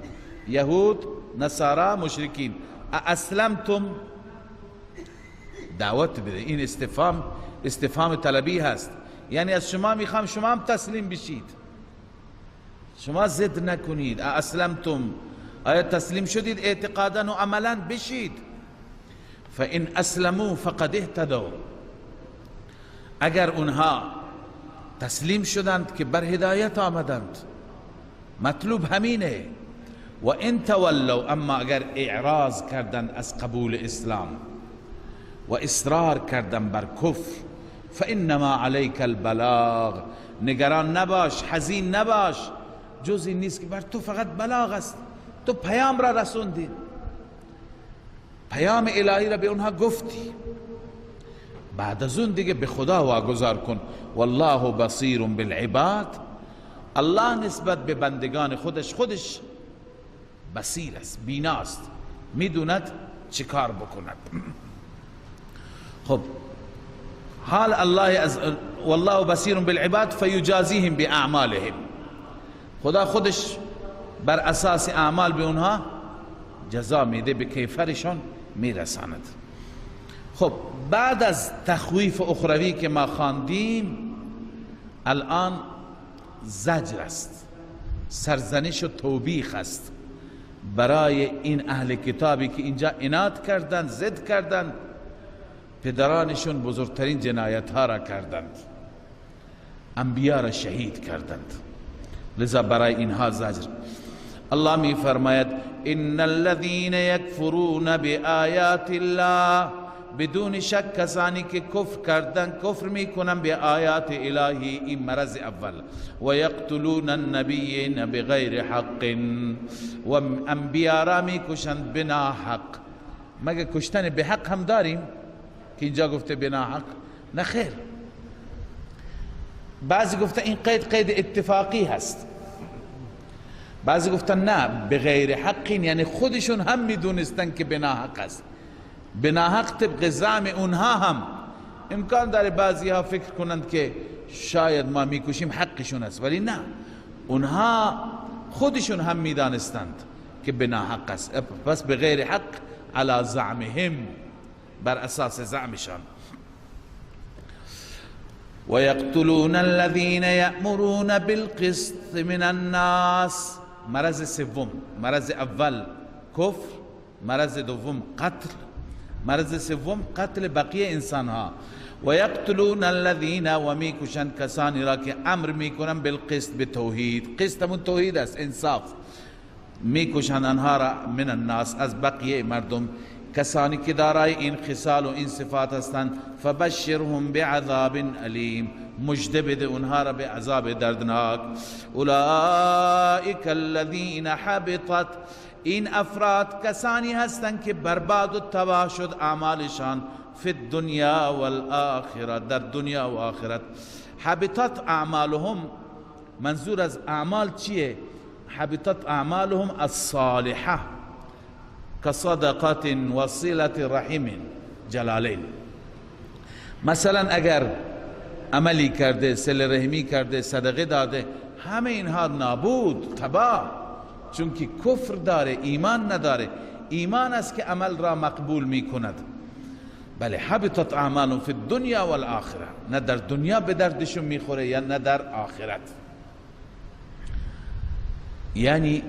یهود، نصارا، مشرکین. اسلمتم، دعوت بده، این استفهام طلبی هست، یعنی از شما میخوام شما هم تسلیم بشید، شما ضد نکنید. اسلمتم، آیا تسلیم شدید اعتقادا و عملا؟ بشید. فان اسلموا فقد اهتدوا، اگر اونها تسلیم شدند که بر هدایت آمدند، مطلوب همینه. و ان تولوا، اما اگر اعراض کردند از قبول اسلام و اصرار کردند بر کفر، فانما علیک البلاغ، نگران نباش، حزین نباش، جز این نیست که بر تو فقط بلاغ است، تو پیام را رسوندی، پیام الهی را به اونها گفتی، بعد از اون دیگه به خدا واگذار کن. والله بصیر بالعباد، الله نسبت به بندگان خودش بصیر است، بیناست، میدوند چه کار بکند. خب حال الله از والله بصیر بالعباد فیجازیهم باعمالهم، خدا خودش بر اساس اعمال به اونها جزا میده، به کیفرشان میرساند. خب بعد از تخویف اخروی که ما خواندیم، الان زجر است، سرزنش و توبیخ است برای این اهل کتابی که اینجا عناد کردند، ضد کردند، پدرانشون بزرگترین جنایت ها را کردند، انبیا را شهید کردند، لذا برای اینها زجر. الله می فرماید ان الذين يكفرون بآیات الله، بدون شک کسانی که کفر کردن، کفر میکنن به آیات الهی، این مرض اول. و یقتلون النبیین بغیر حق، و انبیا را میکشند بنا حق. مگه کشتن به حق هم داریم که اینجا گفته بنا حق؟ نه خیر. بعضی گفته این قید اتفاقی هست، بعضی گفتن نه بغیر حق، یعنی خودشون هم میدونستن که بنا حق است. بنا حق طبق زعم اونها هم امکان داره بعضی ها فکر کنند که شاید ما میکشیم حقشون است، ولی نه، اونها خودشون هم میدانستند که بنا حق است، پس بغیر حق علی زعمهم، بر اساس زعمشان. و یقتلون الذین یأمرون بالقسط من الناس، مرض سوم، مرض اول کفر، مرض دوم قتل، مرض سوم قتل بقیه انسان ها. و یقتلون الذین، و میکشند کسانی را که امر میکنند بالقسط، به توحید، قسط همون توحید است، انصاف، میکشند آنها را من الناس، از بقیه مردم، کسانی که دارای این خصال و این صفات هستند. فبشرهم بعذاب علیم، مژده بده اونها را به عذاب دردناک. اولئک الذین حبطت، این افراد کسانی هستند که برباد و تباه شد اعمالشان، فی الدنیا والآخرة، در دنیا و آخرت. حبطت اعمالهم، منظور از اعمال چیه؟ حبطت اعمالهم الصالحه كصدقات وصلة رحم، جلالین. مثلا اگر عملی کرده، صله رحمی کرده، صدقه داده، همه اینها نابود، تباه، چون که کفر داره، ایمان نداره. ایمان است که عمل را مقبول می کند. بله، حبطت اعمالهم فی الدنیا والآخرة، نه در دنیا به دردشون میخوره یا نه در آخرت. یعنی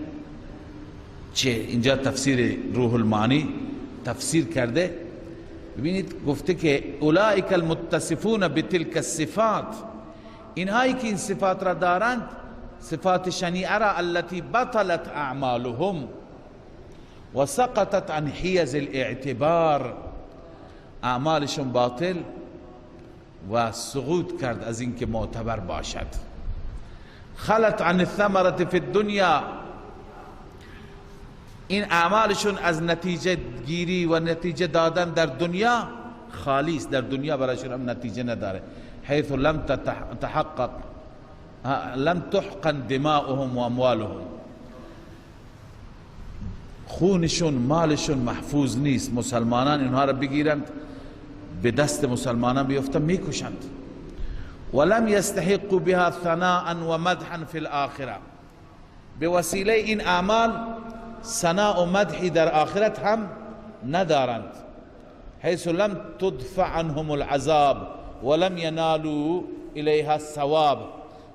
چه؟ اینجا تفسیر روح المعانی تفسیر کرده، ببینید گفته که اولئک المتصفون بتلک الصفات، اینهایی که این صفات را دارند، صفات شنیعه را، التي بطلت اعمالهم و سقطت عن حیز الاعتبار، اعمالشون باطل و سقوط کرد از اینکه معتبر باشد. خلت عن الثمرة فی الدنیا، این اعمالشون از نتیجه گیری و نتیجه دادن در دنیا خالیست، در دنیا برایشون هم نتیجه نداره. حیث لم تحقن دماؤهم و اموالهم، خونشون مالشون محفوظ نیست، مسلمانان اینها را بگیرند به دست مسلمانان بیفتن میکشند. ولم یستحقوا بها ثناء و مدحا فی الاخره، به وسیله این اعمال ثناء و مدحی در آخرت هم ندارند. حيث لم تدفع عنهم العذاب ولم ينالوا الیها الثواب،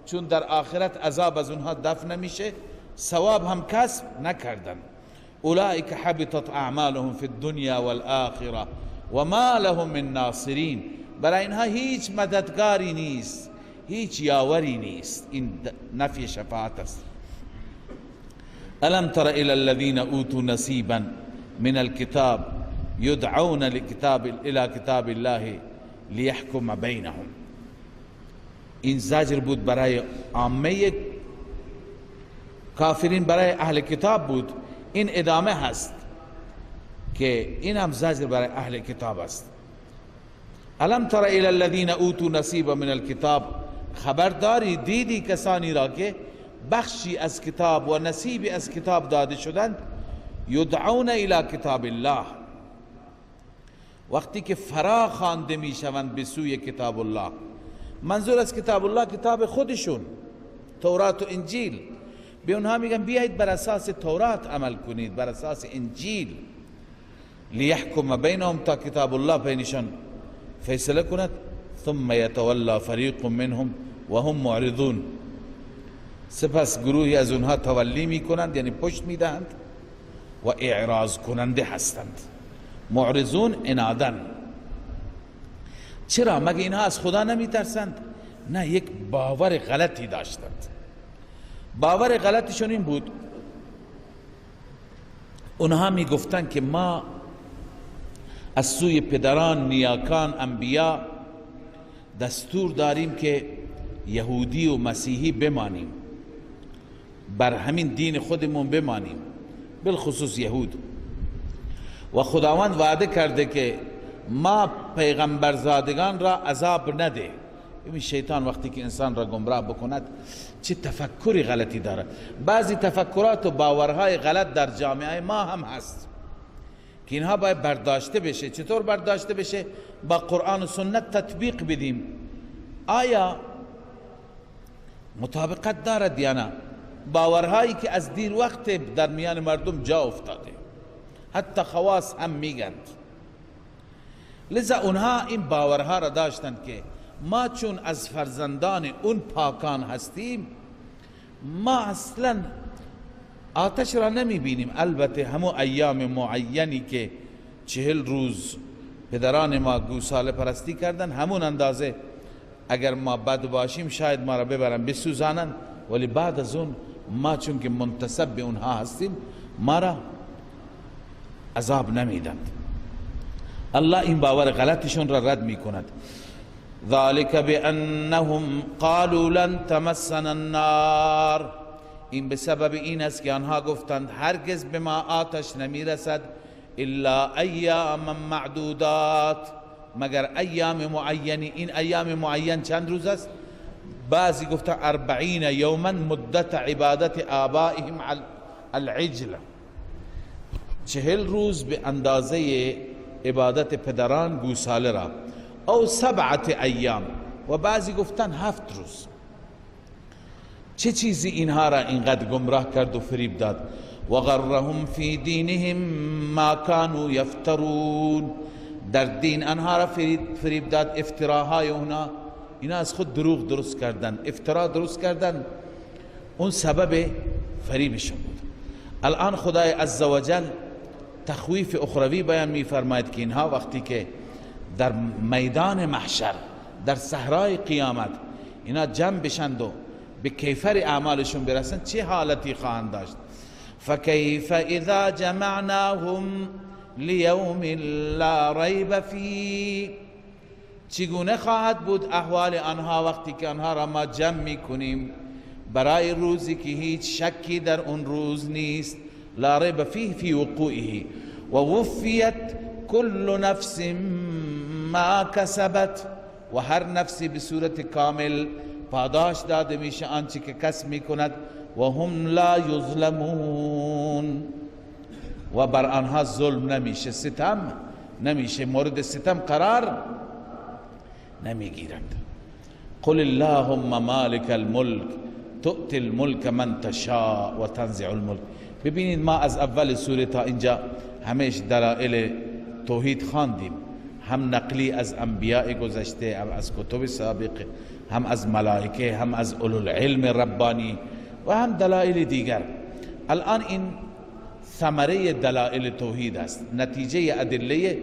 چون در آخرت عذاب از اونها دفع نمیشه، ثواب هم کسب نکردن. اولئک حبطت اعمالهم فی الدنیا والآخره وما لهم من ناصرین، برای اینها هیچ مددگاری نیست، هیچ یاوری نیست. این نفی شفاعت است. الم تر الى الذين اوتوا نصيبا من الكتاب يدعون الى كتاب الله ليحكم بينهم. این زجر بود برای عامه کافرین، برای اهل کتاب بود. این ادامه هست که این هم زجر برای اهل کتاب است. الم تر الى الذين اوتوا نصيبا من الكتاب، خبرداری دیدی کسانی را که بخشی از کتاب و نصیبی از کتاب داده شدند. یدعون الی کتاب الله، وقتی که فرا خوانده می شوند به سوی کتاب الله. منظور از کتاب الله کتاب خودشون، تورات و انجیل. به اونها میگن بیایید بر اساس تورات عمل کنید، بر اساس انجیل. لیحکم بینهم، تا کتاب الله بینشان فیصله کند. ثم یتولا فریق منهم وهم معرضون، سپس گروهی از اونها تولی می کنند، یعنی پشت می دهند و اعراض کننده هستند. معرضون انادن. چرا؟ مگه اینها از خدا نمی ترسند؟ نه، یک باور غلطی داشتند. باور غلطشون این بود، اونها می گفتند که ما از سوی پدران، نیاکان، انبیا دستور داریم که یهودی و مسیحی بمانیم، بر همین دین خودمون بمانیم، بالخصوص یهود. و خداوند وعده کرده که ما پیغمبرزادگان را عذاب نده. این شیطان وقتی که انسان را گمراه بکند چه تفکری غلطی داره. بعضی تفکرات و باورهای غلط در جامعه ما هم هست که اینها باید برداشته بشه. چطور برداشته بشه؟ با قرآن و سنت تطبیق بدیم. آیا مطابقت دارد یا نه؟ باورهایی که از دیر وقت در میان مردم جا افتاده، حتی خواص هم میگند. لذا اونها این باورها را داشتند که ما چون از فرزندان اون پاکان هستیم، ما اصلا آتش را نمی بینیم. البته همو ایام معینی که 40 روز پدران ما گوساله پرستی کردن، همون اندازه اگر ما بد باشیم شاید ما را ببرن بسوزانن، ولی بعد از اون ما چون که منتسب به اونها هستیم ما را عذاب نمیدند. الله این باور غلطشون را رد می کند. ذالک بانهم قالوا لن تمسنا النار، این به سبب این است که آنها گفتند هرگز به ما آتش نمی رسد الا ایام معدودات، مگر ایام معینی. این ایام معین چند روز است؟ بعضی گفتن 40 یوما مدت عبادت آبائهم العجل، 40 روز به اندازه عبادت پدران گوساله را، او 7 ایام، و بعضی گفتن 7 روز. چه چیزی اینها را اینقدر گمراه کرد و فریب داد؟ و غرهم فی دینهم ما كانوا یفترون، در دین آنها را فریب داد. افتراهای اونا، اینا از خود دروغ درست کردن، افترا درست کردن، اون سبب فریبشون بود. الان خدای عزوجل تخویف اخروی بیان می فرماید که اینها وقتی که در میدان محشر، در صحرای قیامت اینا جمع بشند و به کیفر اعمالشون برسند، چه حالتی خواهند داشت؟ فکیف اذا جمعناهم لیوم لا ریب فیه، چگونه خواهد بود احوال آنها وقتی که آنها را ما جمع می کنیم برای روزی که هیچ شکی در اون روز نیست. لا ریب فیه فی وقوعه و وفیت کل نفس ما کسبت و هر نفسی به صورت کامل پاداش داده میشه آنچه که کسب میکند و هم لا یظلمون و بر آنها ظلم نمیشه، ستم نمیشه، مورد ستم قرار نمیگیرند. قل اللهم مالک الملک تؤتی الملک من تشاء و تنزع الملک. ببینید ما از اول سوره تا اینجا همیشه دلائل توحید خواندیم، هم نقلی از انبیاء گذشته، هم از کتب سابق، هم از ملائکه، هم از اولوالعلم ربانی و هم دلائل دیگر. الان این ثمره دلائل توحید است، نتیجه ادله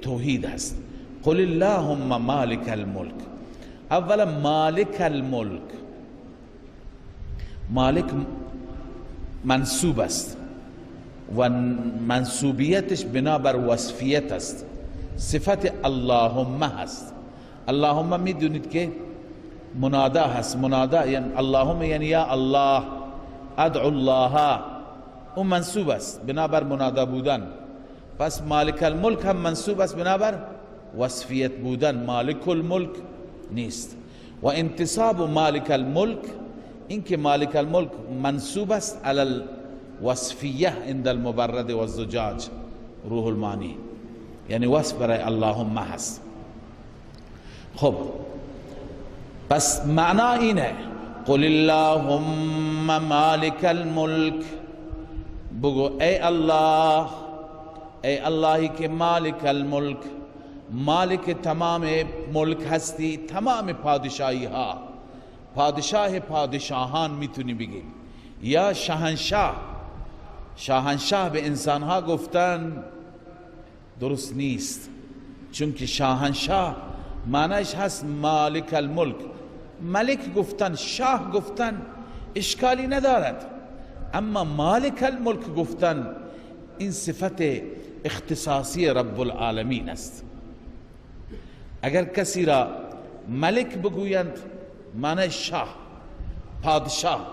توحید است. قل اللهم مالک الملک. اولا مالک الملک، مالک منصوب است و منصوبیتش بنابر وصفیت است، صفت اللهم هست. اللهم میدونید که منادا هست، منادا یعنی اللهم یعنی یا الله، ادعو الله، اون منصوب است بنابر منادا بودن. پس مالک الملک هم منصوب است بنابر وصفیت بودن، مالک الملک نیست. و انتصاب مالک الملک، این که مالک الملک منصوب است علی الوصفیه عند المبرد و الزجاج، روح المانی، یعنی وصف برای اللهم هست. خب پس معنا اینه قل اللهم مالک الملک، بگو ای الله، ای اللهی که مالک الملک، مالک تمام ملک هستی، تمام پادشاهی ها، پادشاه پادشاهان میتونی بگی، یا شاهنشاه. شاهنشاه به انسان ها گفتن درست نیست، چون که شاهنشاه معنیش هست مالک الملک. ملک گفتن، شاه گفتن اشکالی ندارد، اما مالک الملک گفتن این صفت اختصاصی رب العالمین است. اگر کسی را ملک بگویند معنی شاه، پادشاه،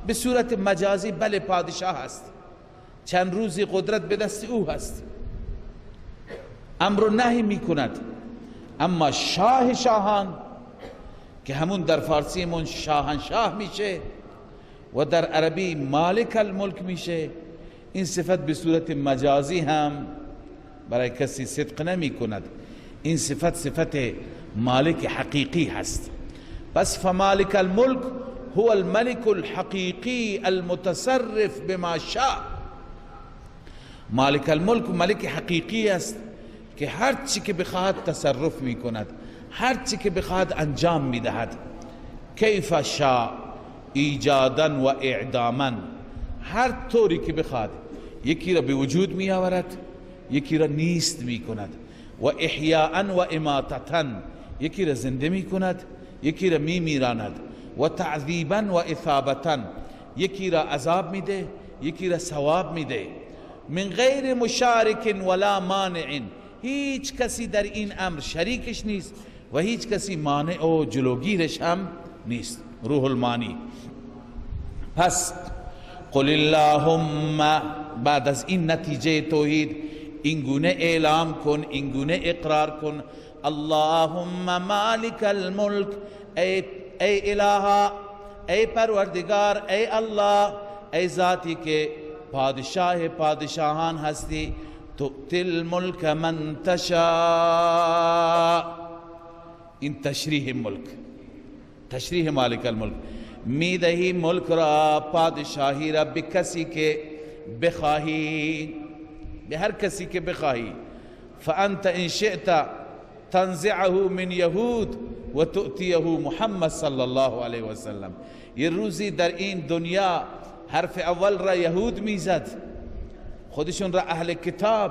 به صورت مجازی بله پادشاه است، چند روزی قدرت به دست او هست، امر و نهی می کند. اما شاه شاهان که همون در فارسی من شاهنشاه میشه و در عربی مالک الملک میشه، این صفت به صورت مجازی هم برای کسی صدق نمی کند. این صفت مالک حقیقی هست. پس فمالک الملک هو الملك الحقیقی المتصرف بما شاء. مالک الملک ملک حقیقی است که هر چی که بخواهد تصرف می کند، هر چی که بخواهد انجام می دهد. کیف شاء ایجادا و اعداما، هر طوری که بخواهد، یکی را به وجود می آورد، یکی را نیست می کند. و احیاء و اماتتا، یکی را زنده می کند، یکی را می میراند. و تعذیبا و اثابتا، یکی را عذاب می ده، یکی را ثواب می ده. من غیر مشارک ولا مانع، هیچ کسی در این امر شریکش نیست و هیچ کسی مانع و جلوگیرش هم نیست. روح المانی. پس قل اللهم، بعد از این نتیجه توحید این گونه اعلام کن، این گونه اقرار کن، اللهم مالک الملک، ای الها، ای پروردگار، ای الله، ای ذاتی که پادشاه پادشاهان هستی، تؤتی الملک من تشاء. این تشریح ملک، تشریح مالک الملک، میدهی ملک را، پادشاهی را به کسی که بخواهی، به هر کسی که بخواهی. فانت ان شئت تنزعه من یهود و تؤتیه محمد صلی الله علیه و سلم. یه روزی در این دنیا حرف اول را یهود میزد، خودشون را اهل کتاب،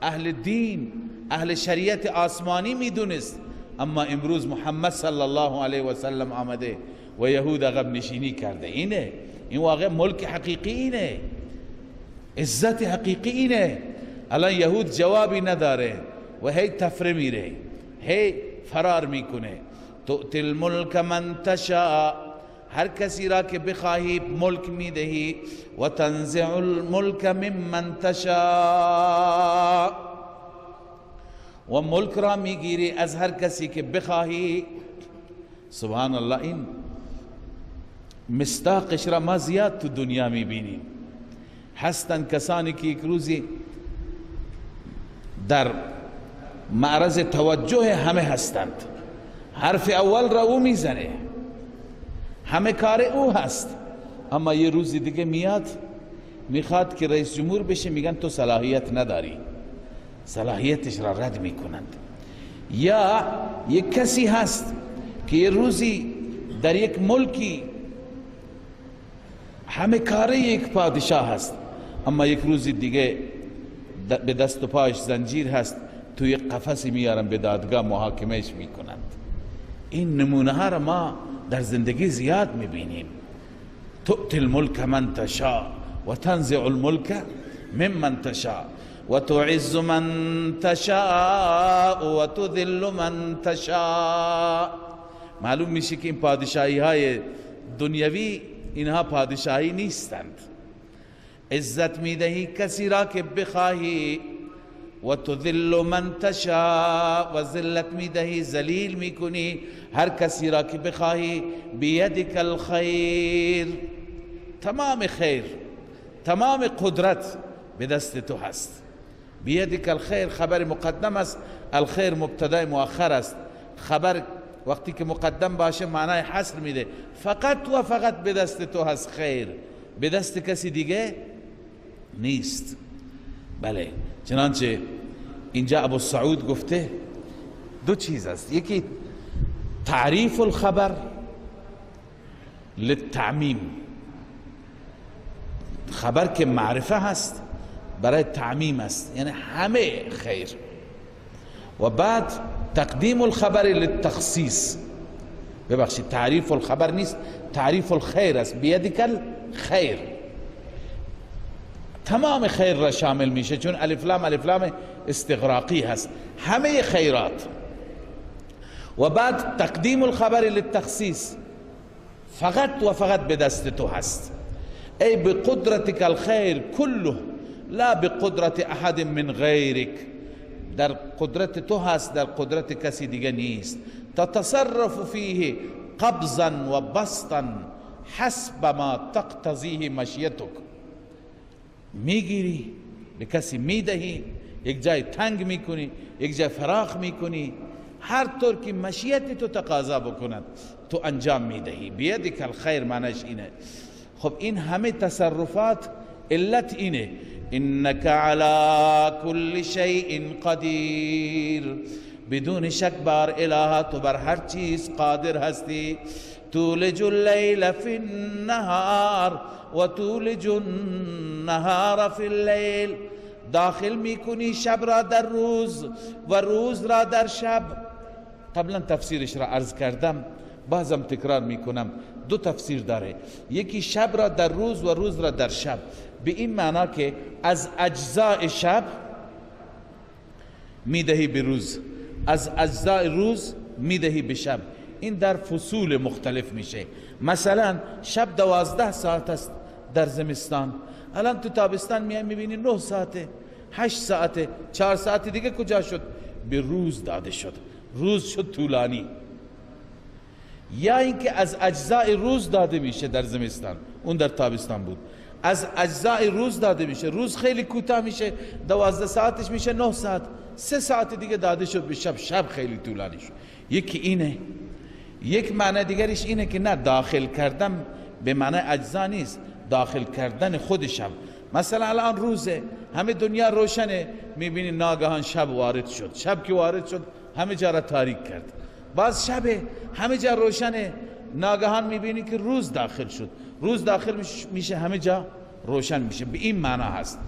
اهل دین، اهل شریعت آسمانی میدونست، اما امروز محمد صلی الله علیه و سلم آمده و یهود عقب نشینی کرده. اینه، این واقع ملک حقیقی اینه، عزت حقیقی اینه. الان یهود جوابی نداره و هی تفره میره، هی فرار میکنه. تؤتی الملک من تشاء، هر کسی را که بخواهی ملک میدهی. و تنزع الملک ممن تشاء، و ملک را میگیری از هر کسی که بخواهی. سبحان الله، این مصداقش را ما زیاد تو دنیا میبینیم. هستن کسانی که یک روزی در معرض توجه همه هستند، حرف اول را او میزنه، همه کار او هست، اما یه روزی دیگه میاد میخواد که رئیس جمهور بشه، میگن تو صلاحیت نداری، صلاحیتش را رد میکنند. یا یک کسی هست که یه روزی در یک ملکی همه کاره یک پادشاه هست، اما یک روزی دیگه به دست و پایش زنجیر هست، توی یک قفسی میارن به دادگاه محاکمهش میکنند. این نمونه ها را ما در زندگی زیاد میبینیم. تؤتی الملک من تشاء و تنزع الملک ممن تشاء و تعز من تشاء و تذل من تشاء. معلوم میشه که این پادشاهی های دنیوی اینها پادشاهی نیستند. عزت میدهی کسی را که بخواهی و تذل من تشاء، و ذلت میدهی، ذلیل میکنی هر کسی را که بخواهی. بیدک الخیر، تمام خیر، تمام قدرت به دست تو هست. بیدک الخیر خبر مقدم است، الخیر مبتدا مؤخر است. خبر وقتی که مقدم باشه معنای حصر میده. فقط و فقط به دست تو هست خیر، به دست کسی دیگه نیست. بله، چنانچه اینجا ابو سعود گفته دو چیز است، یکی تعریف الخبر للتعمیم، خبر که معرفه هست برای تعمیم است، یعنی همه خیر. و بعد تقدیم الخبر للتخصیص، ببخشید تعریف الخبر نیست، تعریف الخیر است. بیدک الخیر تمام خیر را شامل میشه، چون الف لام استغراقی هست، همه خیرات. و بعد تقدیم الخبر للتخصیص، فقط و فقط به دست تو هست. ای بقدرتک الخیر کله لا بقدرت احد من غیرک، در قدرت تو هست، در قدرت کسی دیگه نیست. تتصرف فیه قبضا و بسطا حسب ما تقتضیه مشیتک، میگیری به کسی میدهی، یک جای تنگ میکنی، یک جای فراخ میکنی، هر طور که مشیت تو تقاضا بکند تو انجام میدهی. بیدک الخیر معنیش اینه. خب این همه تصرفات علت اینه، انک علی کل شیء قدیر، بدون شک بر اله تو بر هر چیز قادر هستی. تولج اللیل فی النهار و تولج النهار فی اللیل، داخل میکنی شب را در روز و روز را در شب. قبلا تفسیرش را عرض کردم، بازم تکرار میکنم، دو تفسیر داره. یکی شب را در روز و روز را در شب، به این معنا که از اجزاء شب میدهی به روز، از اجزاء روز میدهی به شب. این در فصول مختلف میشه. مثلا شب 12 ساعت است در زمستان، الان تو تابستان میای میبینی 9 ساعته، 8 ساعته، 4 ساعت دیگه کجا شد؟ به روز داده شد، روز شد طولانی. یا اینکه از اجزاء روز داده میشه در زمستان، اون در تابستان بود. از اجزاء روز داده میشه، روز خیلی کوتاه میشه، 12 ساعتش میشه 9 ساعت، 3 ساعت دیگه داده شد به شب، شب خیلی طولانی شد. یکی اینه. یک معنی دیگرش اینه که نه، داخل کردن به معنی اجزا نیست، داخل کردن خود شب. مثلا الان روزه، همه دنیا روشنه، میبینی ناگهان شب وارد شد. شب که وارد شد همه جا را تاریک کرد. باز شبه، همه جا روشنه، ناگهان میبینی که روز داخل شد. روز داخل میشه همه جا روشن میشه. به این معنا هست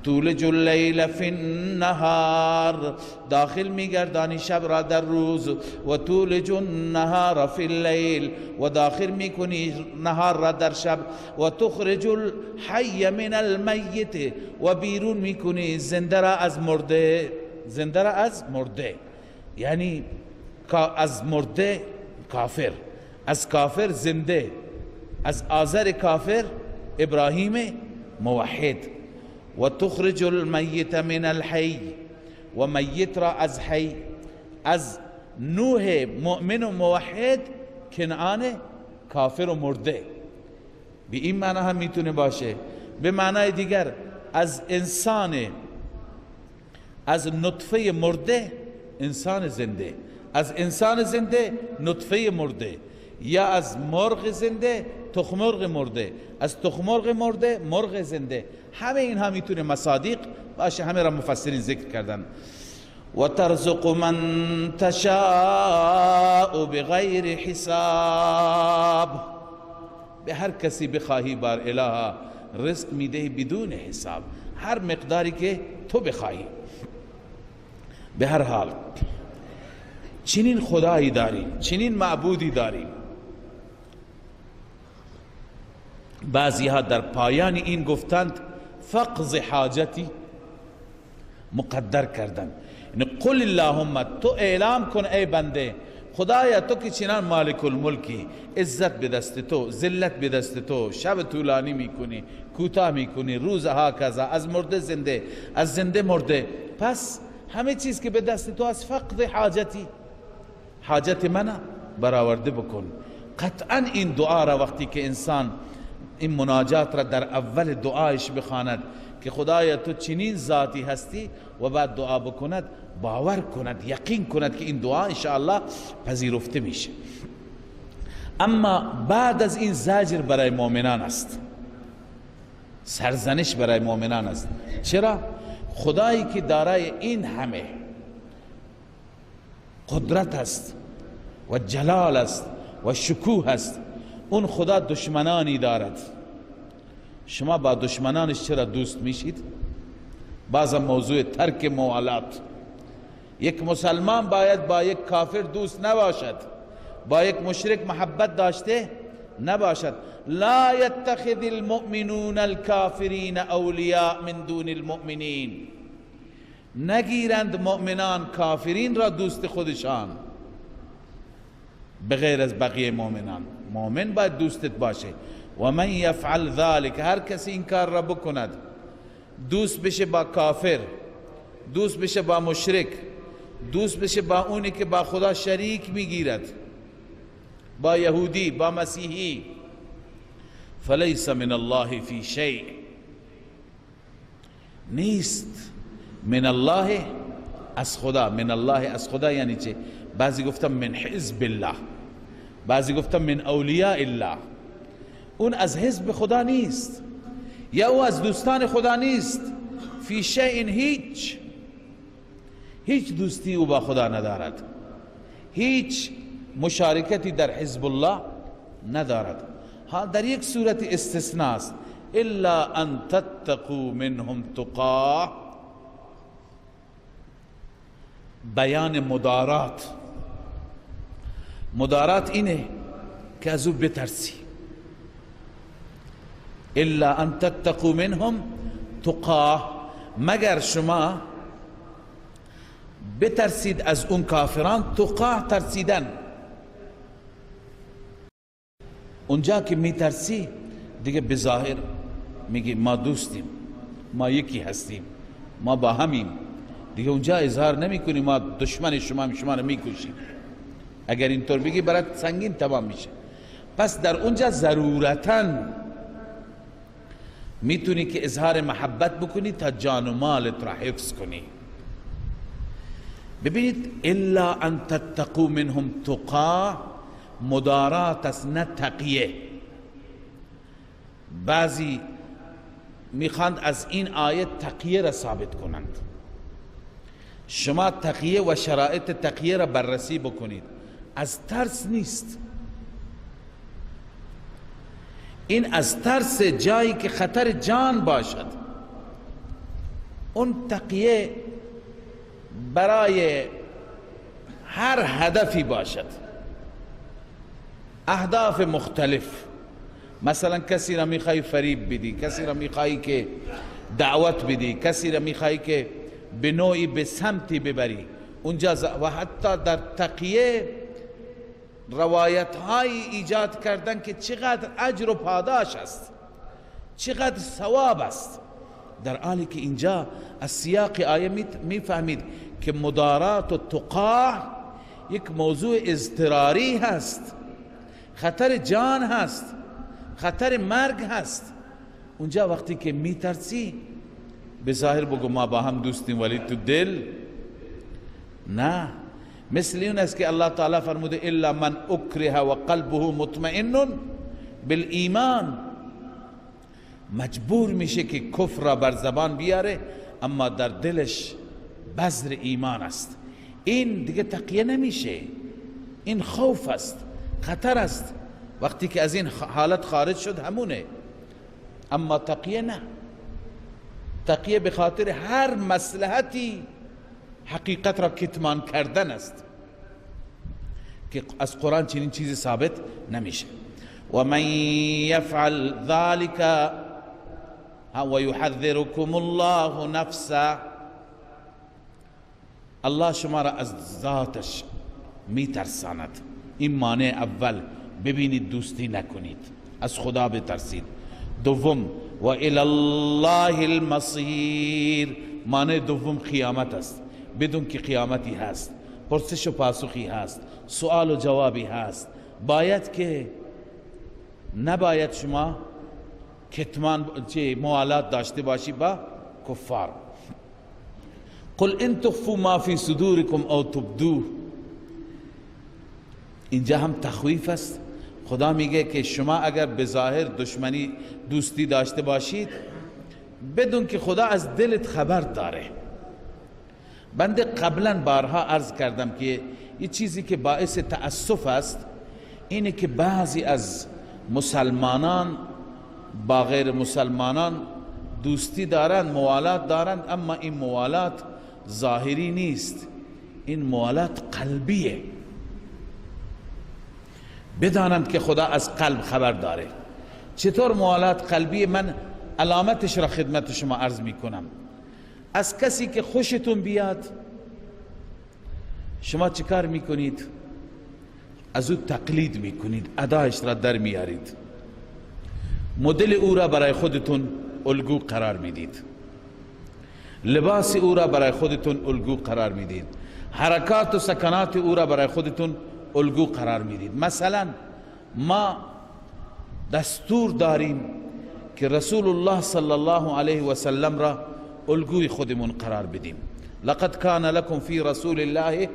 تولج اللیل فی النهار، داخل میگردانی شب را در روز، و تولج النهار فی اللیل، و داخل میکنی نهار را در شب، و تخرج الحی من المیت، و بیرون میکنی زنده را از مرده. زنده را از مرده یعنی از مرده کافر، از کافر زنده، از آذر کافر ابراهیم موحد. و تخرج المیت من الحی، و میت را از حی، از نوح مؤمن و موحد کنعان کافر و مرده. به این معنی هم میتونه باشه. به معنای دیگر از انسان، از نطفه مرده انسان زنده، از انسان زنده نطفه مرده، یا از مرغ زنده تخمرغ مرده، از تخمرغ مرده مرغ زنده. همه اینها میتونه مصادیق باشه، همه را مفسرین ذکر کردن. و ترزق من تشاء بغیر حساب، به هر کسی بخواهی بار اله رزق میده بدون حساب، هر مقداری که تو بخواهی. به هر حال چنین خدایی داریم، چنین معبودی داریم. بعضی ها در پایان این گفتند فقض حاجتی مقدر کردن، یعنی قل اللهم، تو اعلام کن ای بنده خدایا تو که چنان مالک الملکی، عزت به دست تو، ذلت به دست تو، شب طولانی میکنی، کوتاه میکنی، روز ها کذا، از مرده زنده، از زنده مرده، پس همه چیز که به دست تو از فقد حاجتی، حاجت من برآورده بکن. قطعا این دعا را وقتی که انسان این مناجات را در اول دعایش بخواند که خدایا تو چنین ذاتی هستی و بعد دعا بکند، باور کند، یقین کند که این دعا انشاءالله پذیرفته میشه. اما بعد از این زجر برای مؤمنان است، سرزنش برای مؤمنان است. چرا؟ خدایی که دارای این همه قدرت است و جلال است و شکوه است، اون خدا دشمنانی دارد. شما با دشمنانش چرا دوست میشید؟ بعضا موضوع ترک موالات، یک مسلمان باید با یک کافر دوست نباشد، با یک مشرک محبت داشته نباشد. لا يتخذ المؤمنون الكافرین اولیاء من دون المؤمنین، نگیرند مؤمنان کافرین را دوست خودشان بغیر از بقیه مؤمنان. مؤمن باید دوستت باشه. و من یفعل ذلك، هر کسی این کار را بکند، دوست بشه با کافر، دوست بشه با مشرک، دوست بشه با اونی که با خدا شریک میگیرد، با یهودی، با مسیحی، فلیس من الله فی شیء، نیست من الله از خدا. من الله از خدا یعنی چه؟ بعضی گفتم من حزب الله، بعضی گفتم من اولیاء الله. اون از حزب خدا نیست، یا او از دوستان خدا نیست. فی شیء، هیچ دوستی او با خدا ندارد، هیچ مشارکتی در حزب الله ندارد. ها در یک صورت استثناء است، الا ان تتقوا منهم تقاه، بیان مدارات. مدارات اینه که از او بترسی. الا ان تتقوا منهم تقاه، مگر شما بترسید از اون کافران. تقاه ترسیدن، اونجا که میترسی دیگه بظاهر میگی ما دوستیم، ما یکی هستیم، ما با همیم، دیگه اونجا اظهار نمی کنی ما دشمن شما رو میکشیم. اگر اینطور بگی برات سنگین تمام میشه. پس در اونجا ضرورتاً میتونی که اظهار محبت بکنی تا جان و مالت را حفظ کنی. ببینید الا ان تتقوا منهم تقاه مدارات است، نه تقیه. بعضی میخواند از این آیه تقیه را ثابت کنند. شما تقیه و شرایط تقیه را بررسی بکنید، از ترس نیست. این از ترس جایی که خطر جان باشد. اون تقیه برای هر هدفی باشد، اهداف مختلف. مثلا کسی را میخوای فریب بدی، کسی را میخوای که دعوت بدی، کسی را میخوای که به نوعی به سمتی ببری اونجا. و حتی در تقیه روایت های ایجاد کردن که چقدر اجر و پاداش است، چقدر ثواب است، در حالی که اینجا از سیاق آیه میفهمید که مدارات و تقاع یک موضوع اضطراری هست، خطر جان هست، خطر مرگ هست. اونجا وقتی که میترسی به ظاهر بگو ما با هم دوستیم ولی تو دل نه. مثل اون است که الله تعالی فرموده الا من اکره و قلبه مطمئن بالایمان، مجبور میشه که کفر را بر زبان بیاره اما در دلش بذر ایمان است. این دیگه تقیه نمیشه، این خوف است، خطر است. وقتی که از این حالت خارج شد همونه. اما تقیه نه، تقیه به خاطر هر مصلحتی حقیقت را کتمان کردن است که از قرآن چنین چیزی ثابت نمیشه. و من یفعل ذلك و یحذرکم الله نفسه، الله شما را از ذاتش میترساند. این معنی اول، ببینید دوستی نکنید، از خدا بترسید. دوم و الی الله المصیر، معنی دوم قیامت است. بدون که قیامتی هست، پرسش و پاسخی هست، سوال و جوابی هست. باید که نباید شما کتمان موالات داشته باشی با کفار. قل ان تخفوا ما فی صدورکم او تبدوه، اینجا هم تخویف است. خدا میگه که شما اگر به ظاهر دشمنی دوستی داشته باشید بدون که خدا از دلت خبر داره. بنده قبلا بارها عرض کردم که یه چیزی که باعث تأسف است اینه که بعضی از مسلمانان با غیر مسلمانان دوستی دارند، موالات دارند، اما این موالات ظاهری نیست، این موالات قلبیه. بدانند که خدا از قلب خبر داره. چطور موالات قلبیه؟ من علامتش را خدمت شما عرض می کنم. از کسی که خوشتون بیاد شما چیکار میکنید؟ از او تقلید میکنید، ادایش را در میارید، مدل او را برای خودتون الگو قرار میدید، لباس او را برای خودتون الگو قرار میدید، حرکات و سکنات او را برای خودتون الگو قرار میدید. مثلا ما دستور داریم که رسول الله صلی الله علیه و سلم را الگوی خودمون قرار بدیم. لقد کان لکم فی رسول الله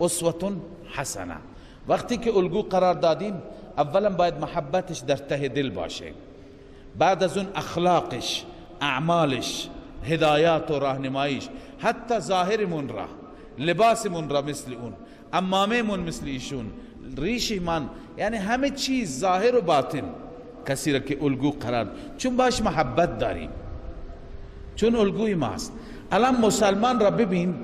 اسوة حسنه. وقتی که الگو قرار دادیم اولا باید محبتش در ته دل باشه، بعد از اون اخلاقش، اعمالش، هدایات و راهنماییش، حتی ظاهرمون را، لباسمون را مثل اون، عمامهمون مثل ایشون، ریشمان، یعنی همه چیز ظاهر و باطن کسی را که الگو قرار، چون باش محبت داریم، چون الگوی ماست. الان مسلمان را ببین،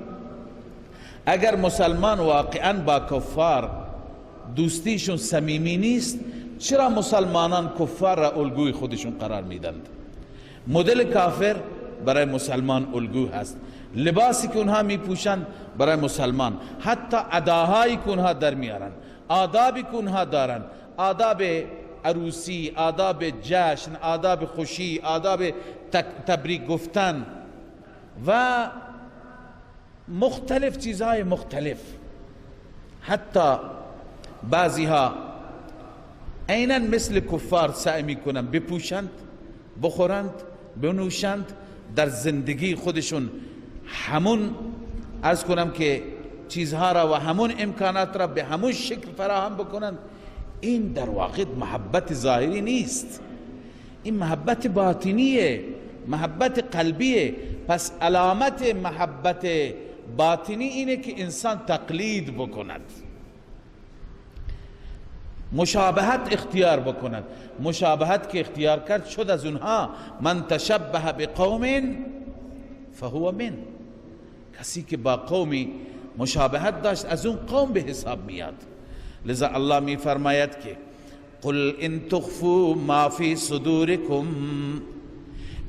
اگر مسلمان واقعا با کفار دوستیشون صمیمی نیست، چرا مسلمانان کفار را الگوی خودشون قرار میدند؟ مدل کافر برای مسلمان الگو هست، لباسی که اونها میپوشند برای مسلمان، حتی اداهایی که اونها در میارن، آدابی که اونها دارن، آداب عروسی، آداب جشن، آداب خوشی، آداب تبریک گفتن و مختلف چیزهای مختلف. حتی بعضی ها عیناً مثل کفار سعی میکنن بپوشند، بخورند، بنوشند، در زندگی خودشون همون عرض کنم که چیزها را و همون امکانات را به همون شکل فراهم بکنند. این در واقع محبت ظاهری نیست، این محبت باطنیه، محبت قلبیه. پس علامت محبت باطنی اینه که انسان تقلید بکند، مشابهت اختیار بکند. مشابهت که اختیار کرد شد از اونها. من تشبه بقوم فهو من، کسی که با قومی مشابهت داشت از اون قوم به حساب میاد. لذا الله می فرماید که قل ان تخفوا ما فی صدورکم،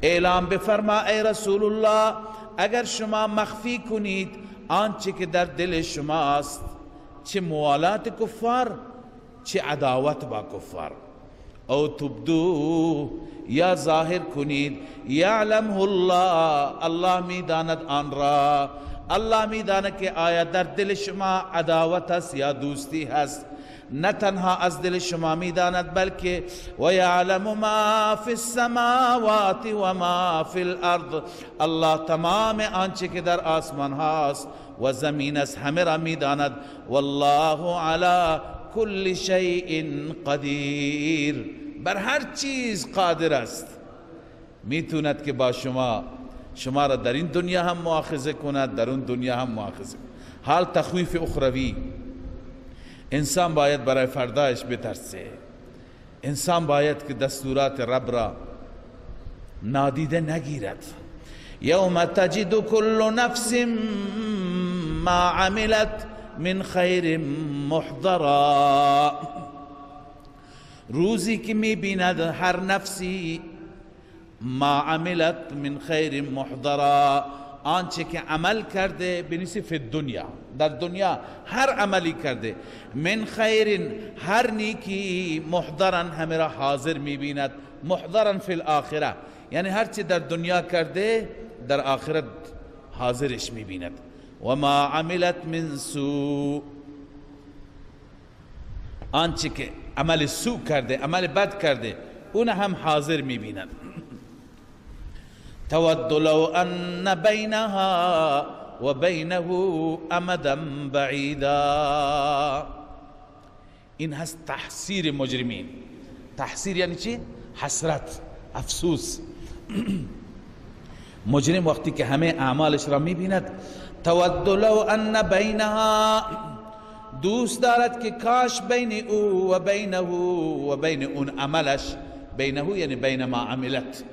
اعلام بفرما ای رسول الله اگر شما مخفی کنید آنچه که در دل شماست، چه موالات کفار چه عداوت با کفار، او تبدو یا ظاهر کنید، یعلمه الله، الله می داند آن را، الله میداند که آیا در دل شما عداوت است یا دوستی هست. نه تنها از دل شما میداند بلکه و یعلم ما فی السماوات و ما فی الارض، الله تمام آنچه که در آسمان هاست و زمین است همه را میداند. والله علی کل شیء قدیر، بر هر چیز قادر است. میتوند که با شما را در این دنیا هم مؤاخذه کند، در اون دنیا هم مؤاخذه کند. حال تخویف اخروی، انسان باید برای فردایش بترسه. انسان باید که دستورات رب را نادیده نگیرد. یوم تجد کل نفس ما عملت من خیر محضرا، روزی که میبیند هر نفسی ما عملت من خیر محضرا، آنچه که عمل کرده بنویسی فی الدنیا، در دنیا هر عملی کرده، من خیر هر نیکی، محضرا همه را حاضر میبیند، محضرا فی الاخره یعنی هر چه در دنیا کرده در آخرت حاضرش میبیند. و ما عملت من سوء، آنچه که عمل سوء کرده، عمل بد کرده، اون هم حاضر میبیند. تود لو ان بینها و بینه امدا بعیدا، این هست تحسیر مجرمین. تحسیر یعنی چی؟ حسرت، افسوس. مجرم وقتی که همه اعمالش را میبیند، تود لو ان بینها، دوست دارد که کاش بین او و بینه و بین اون عملش، بینه یعنی بین ما عملت،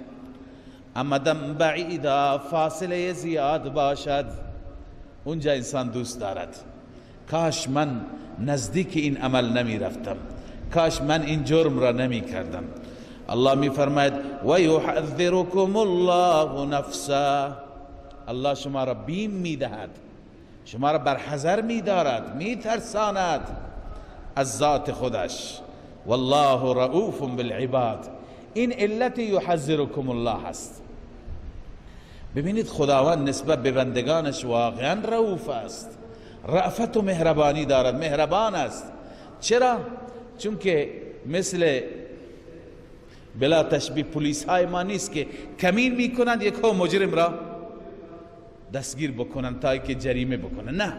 امدا بعیدا فاصله زیاد باشد. اونجا انسان دوست دارد کاش من نزدیک این عمل نمی رفتم، کاش من این جرم را نمی کردم. الله می فرماید و یحذرکم الله نفسه، الله شما را بیم می دهد، شما را بر حذر می دارد، می ترساند از ذات خودش. والله رؤوف بالعباد، این علت یحذرکم الله هست. ببینید خداوند نسبت به بندگانش واقعا رؤوف است، رأفت و مهربانی دارد، مهربان است. چرا؟ چون که مثل بلا تشبیه پلیس های ما نیست که کمین میکنند یک مجرم را دستگیر بکنند تا که جریمه بکنند. نه،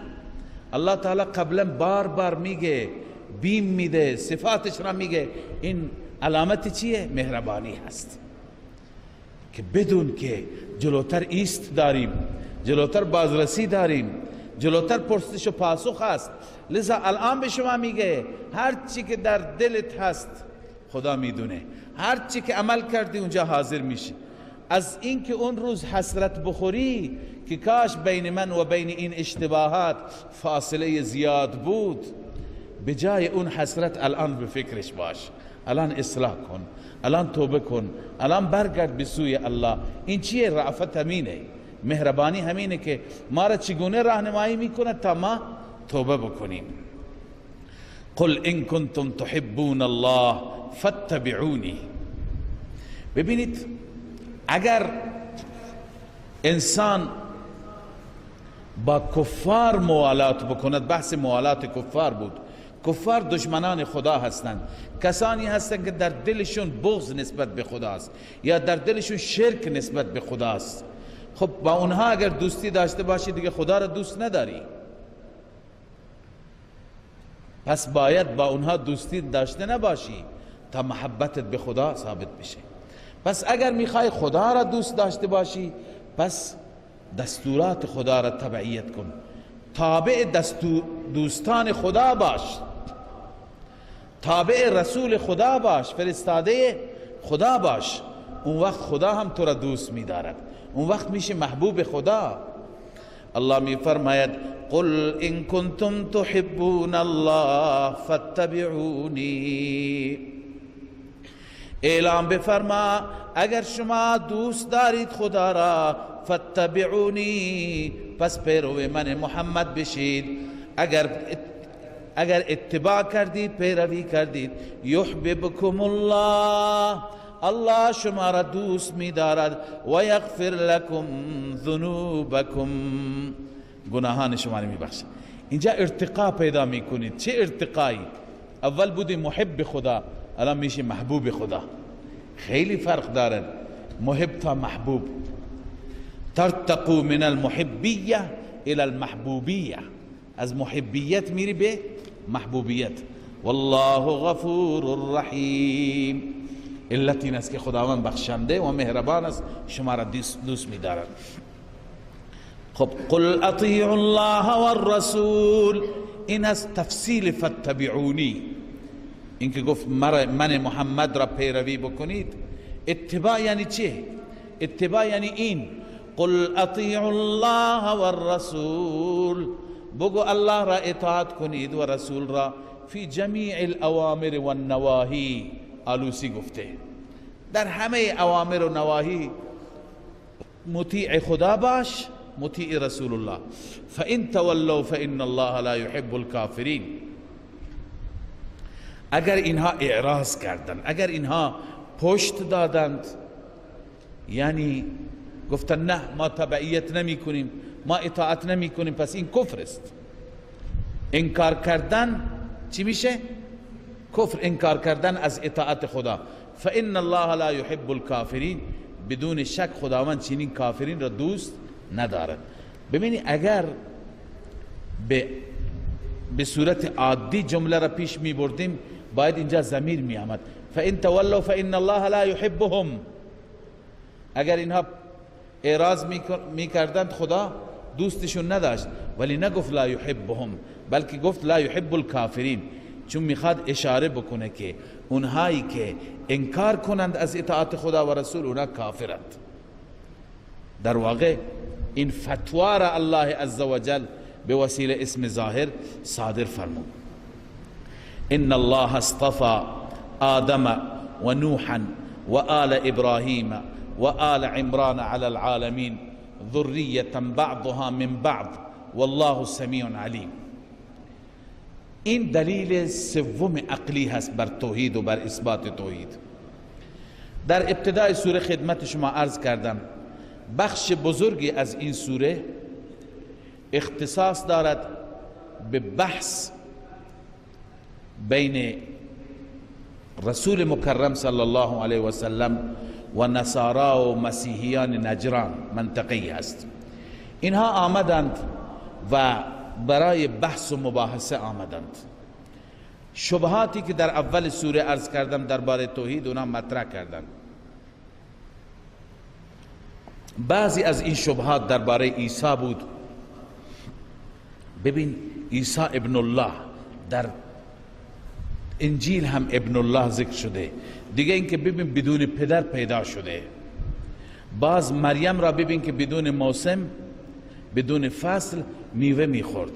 الله تعالی قبلا بار بار میگه، بیم میده، صفاتش را میگه. این علامت چیه؟ مهربانی هست که بدون که جلوتر ایست داریم، جلوتر بازرسی داریم، جلوتر پرسش و پاسخ هست. لذا الان به شما میگه هر چی که در دلت هست خدا میدونه، هر چی که عمل کردی اونجا حاضر میشی. از اینکه اون روز حسرت بخوری که کاش بین من و بین این اشتباهات فاصله زیاد بود، به جای اون حسرت الان به فکرش باش، الان اصلاح کن، الان توبه کن، الان برگرد به سوی الله. این چیه؟ رأفت همینه، مهربانی همینه که ما را چگونه راهنمایی میکنه تا ما توبه بکنیم. قل ان کنتم تحبون الله فاتبعونی. ببینید اگر انسان با کفار موالات بکند، بحث موالات کفار بود، کفار دشمنان خدا هستند، کسانی هستند که در دلشون بغض نسبت به خداست یا در دلشون شرک نسبت به خداست. خب با اونها اگر دوستی داشته باشی دیگه خدا را دوست نداری، پس باید با اونها دوستی داشته نباشی تا محبتت به خدا ثابت بشه. پس اگر میخوای خدا را دوست داشته باشی، پس دستورات خدا را تبعیت کن، تابع دوستان خدا باش، تابع رسول خدا باش، فرستاده خدا باش. اون وقت خدا هم تو را دوست می‌دارد، اون وقت میشه محبوب خدا. الله می فرماید قل ان کنتم تحبون الله فاتبعونی، اعلام بفرما اگر شما دوست دارید خدا را، فاتبعونی پس پیرو من محمد بشید. اگر اتباع کردید، پیروی کردید، یحببکم الله، الله شما را دوست می دارد، و یغفر لکم ذنوبکم، گناهان شما رو میبخشه. اینجا ارتقا پیدا میکنید. چه ارتقایی؟ اول بودی محب خدا، الان میشه محبوب خدا. خیلی فرق داره محب تا محبوب. ترتقو من المحبیه الى المحبوبیه، از محبیت میری به محبوبیت. والله غفور رحیم. علت این است که خداوند بخشنده و مهربان است، شما را دوست می‌دارد. خب قل اطیعوا الله والرسول، این از تفصیل فاتبعونی. این که گفت من محمد را پیروی بکنید. اتباع یعنی چه؟ اتباع یعنی این قل اطیعوا الله والرسول، بگو الله را اطاعت کنید و رسول را فی جمیع الاوامر والنواهی. آلوسی گفته در همه اوامر و نواهی مطیع خدا باش، مطیع رسول الله. فإن تولوا فإن الله لا يحب الكافرین. اگر اینها اعراض کردند، اگر اینها پشت دادند، یعنی گفتن نه ما تبعیت نمی کنیم، ما اطاعت نمی کنیم، پس این کفر است. انکار کردن چی میشه؟ کفر. انکار کردن از اطاعت خدا. فإن الله لا يحب الكافرین، بدون شک خداوند چنین کافرین را دوست ندارد. ببینید اگر به صورت عادی جمله را پیش می بردیم باید اینجا ضمیر می آمد فإن تولوا فإن الله لا يحبهم. اگر اینها اعراض می کردند خدا دوستشون نداشت، ولی نگفت لا يحبهم، بلکه گفت لا يحب الكافرین، چون میخواد اشاره بکنه که اونهایی که انکار کنند از اطاعت خدا و رسول اونها کافرند. در واقع این فتوا را الله عزوجل به وسیله اسم ظاهر صادر فرمود. ان الله اصطفى آدم و نوحا و آل ابراهیم و آل عمران على العالمین ذریة بعضها من بعض والله سمیع علیم. این دلیل سوم عقلی هست بر توحید و بر اثبات توحید. در ابتدای سوره خدمت شما عرض کردم بخش بزرگی از این سوره اختصاص دارد به بحث بین رسول مکرم صلی الله علیه و سلم و نصارا و مسیحیان نجران منطقی است. اینها آمدند و برای بحث و مباحثه آمدند. شبهاتی که در اول سوره عرض کردم درباره توحید اونا مطرح کردند. بعضی از این شبهات درباره عیسی بود. ببین عیسی ابن الله در انجیل هم ابن الله ذکر شده. دیگه اینکه ببین بدون پدر پیدا شده. باز مریم را ببین که بدون موسم بدون فصل میوه میخورد.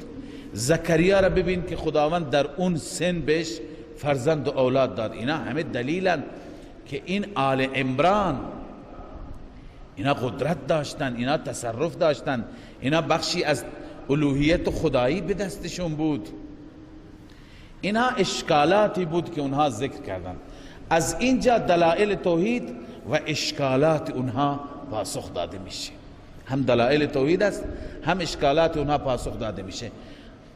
زکریا را ببین که خداوند در اون سن بهش فرزند و اولاد داد. اینا همه دلیلن که این آل عمران اینا قدرت داشتن، اینا تصرف داشتن، اینا بخشی از الوهیت خدایی به دستشون بود. اینا اشکالاتی بود که اونها ذکر کردن. از اینجا دلائل توحید و اشکالات اونها پاسخ داده میشه. هم دلائل توحید است هم اشکالات اونها پاسخ داده میشه.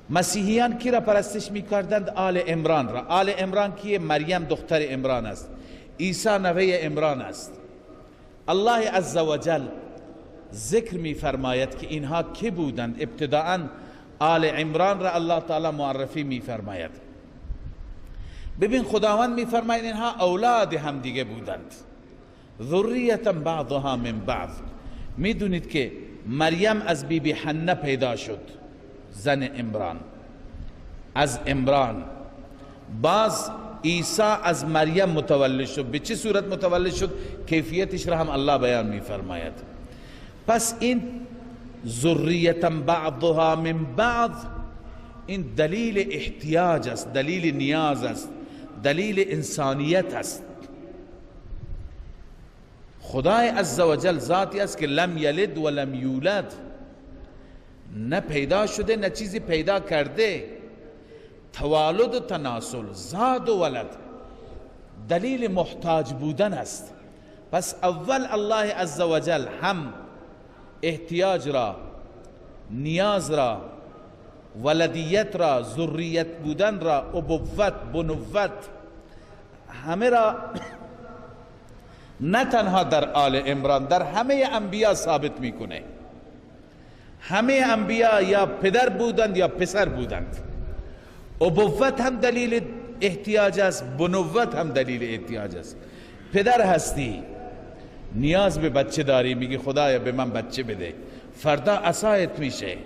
مسیحیان کی را پرستش میکردند؟ آل عمران را. آل عمران کیه؟ مریم دختر عمران است، عیسی نوه عمران است. الله عزوجل ذکر میفرماید که اینها کی بودند. ابتداء آل عمران را الله تعالی معرفی میفرماید. ببین خداوند میفرماید اینها اولاد هم دیگه بودند، ذریة بعضها من بعض. میدونید که مریم از بیبی حنه پیدا شد، زن عمران، از عمران. باز عیسی از مریم متولد شد. به چه صورت متولد شد؟ کیفیتش را هم الله بیان میفرماید. پس این ذریة بعضها من بعض این دلیل احتیاج است، دلیل نیاز است، دلیل انسانیت است. خدای عزوجل ذاتی است که لم یلد و لم یولد، نه پیدا شده نه چیزی پیدا کرده. توالد و تناسل، زاد و ولد، دلیل محتاج بودن است. پس اول الله عزوجل هم احتیاج را نیاز را، ولدیت را، ذریت بودن را، ابوت، بنوت، همه را نه تنها در آل عمران، در همه انبیا ثابت میکنه. همه انبیا یا پدر بودند یا پسر بودند. ابوت هم دلیل احتیاج است، بنوت هم دلیل احتیاج است. پدر هستی، نیاز به بچه داری، میگی خدایا به من بچه بده، فردا عصایت میشه،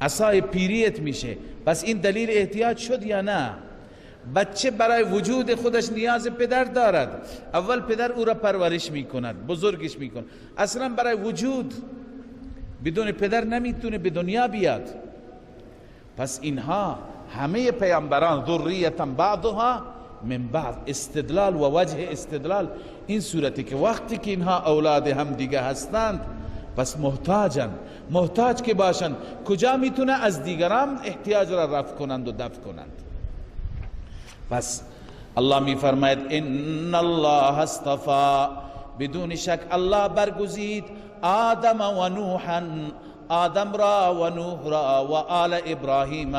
عصای پیریت میشه. پس این دلیل احتیاج شد یا نه؟ بچه برای وجود خودش نیاز پدر دارد. اول پدر او را پرورش میکند، بزرگش میکند. اصلا برای وجود بدون پدر نمیتونه به دنیا بیاد. پس اینها همه پیامبران ذریتا بعضها من بعض، استدلال و وجه استدلال این صورتی که وقتی که اینها اولاد هم دیگه هستند پس محتاجن. محتاج که باشند کجا میتونه از دیگران احتیاج را رفع کنند و دفع کنند؟ پس الله می فرماید ان الله اصطفى، بدون شک الله برگزید آدم و نوحا، آدم را و نوح را و آل ابراهیم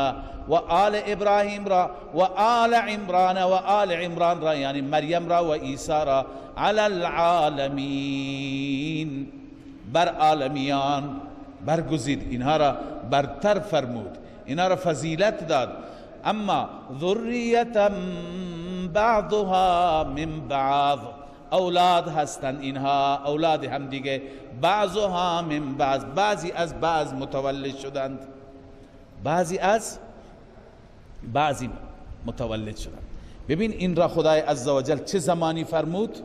و آل ابراهیم را و آل عمران و آل عمران را، یعنی مریم را و عیسی را، علی العالمین، بر عالمیان برگزید، اینها را برتر فرمود، اینها را فضیلت داد. اما ذریتا بعضها من بعض، اولاد هستند اینها، اولاد هم دیگه، بعضها من بعض، بعضی از بعض متولد شدند، بعضی از بعضی متولد شدند. ببین این را خدای عزوجل چه زمانی فرمود؟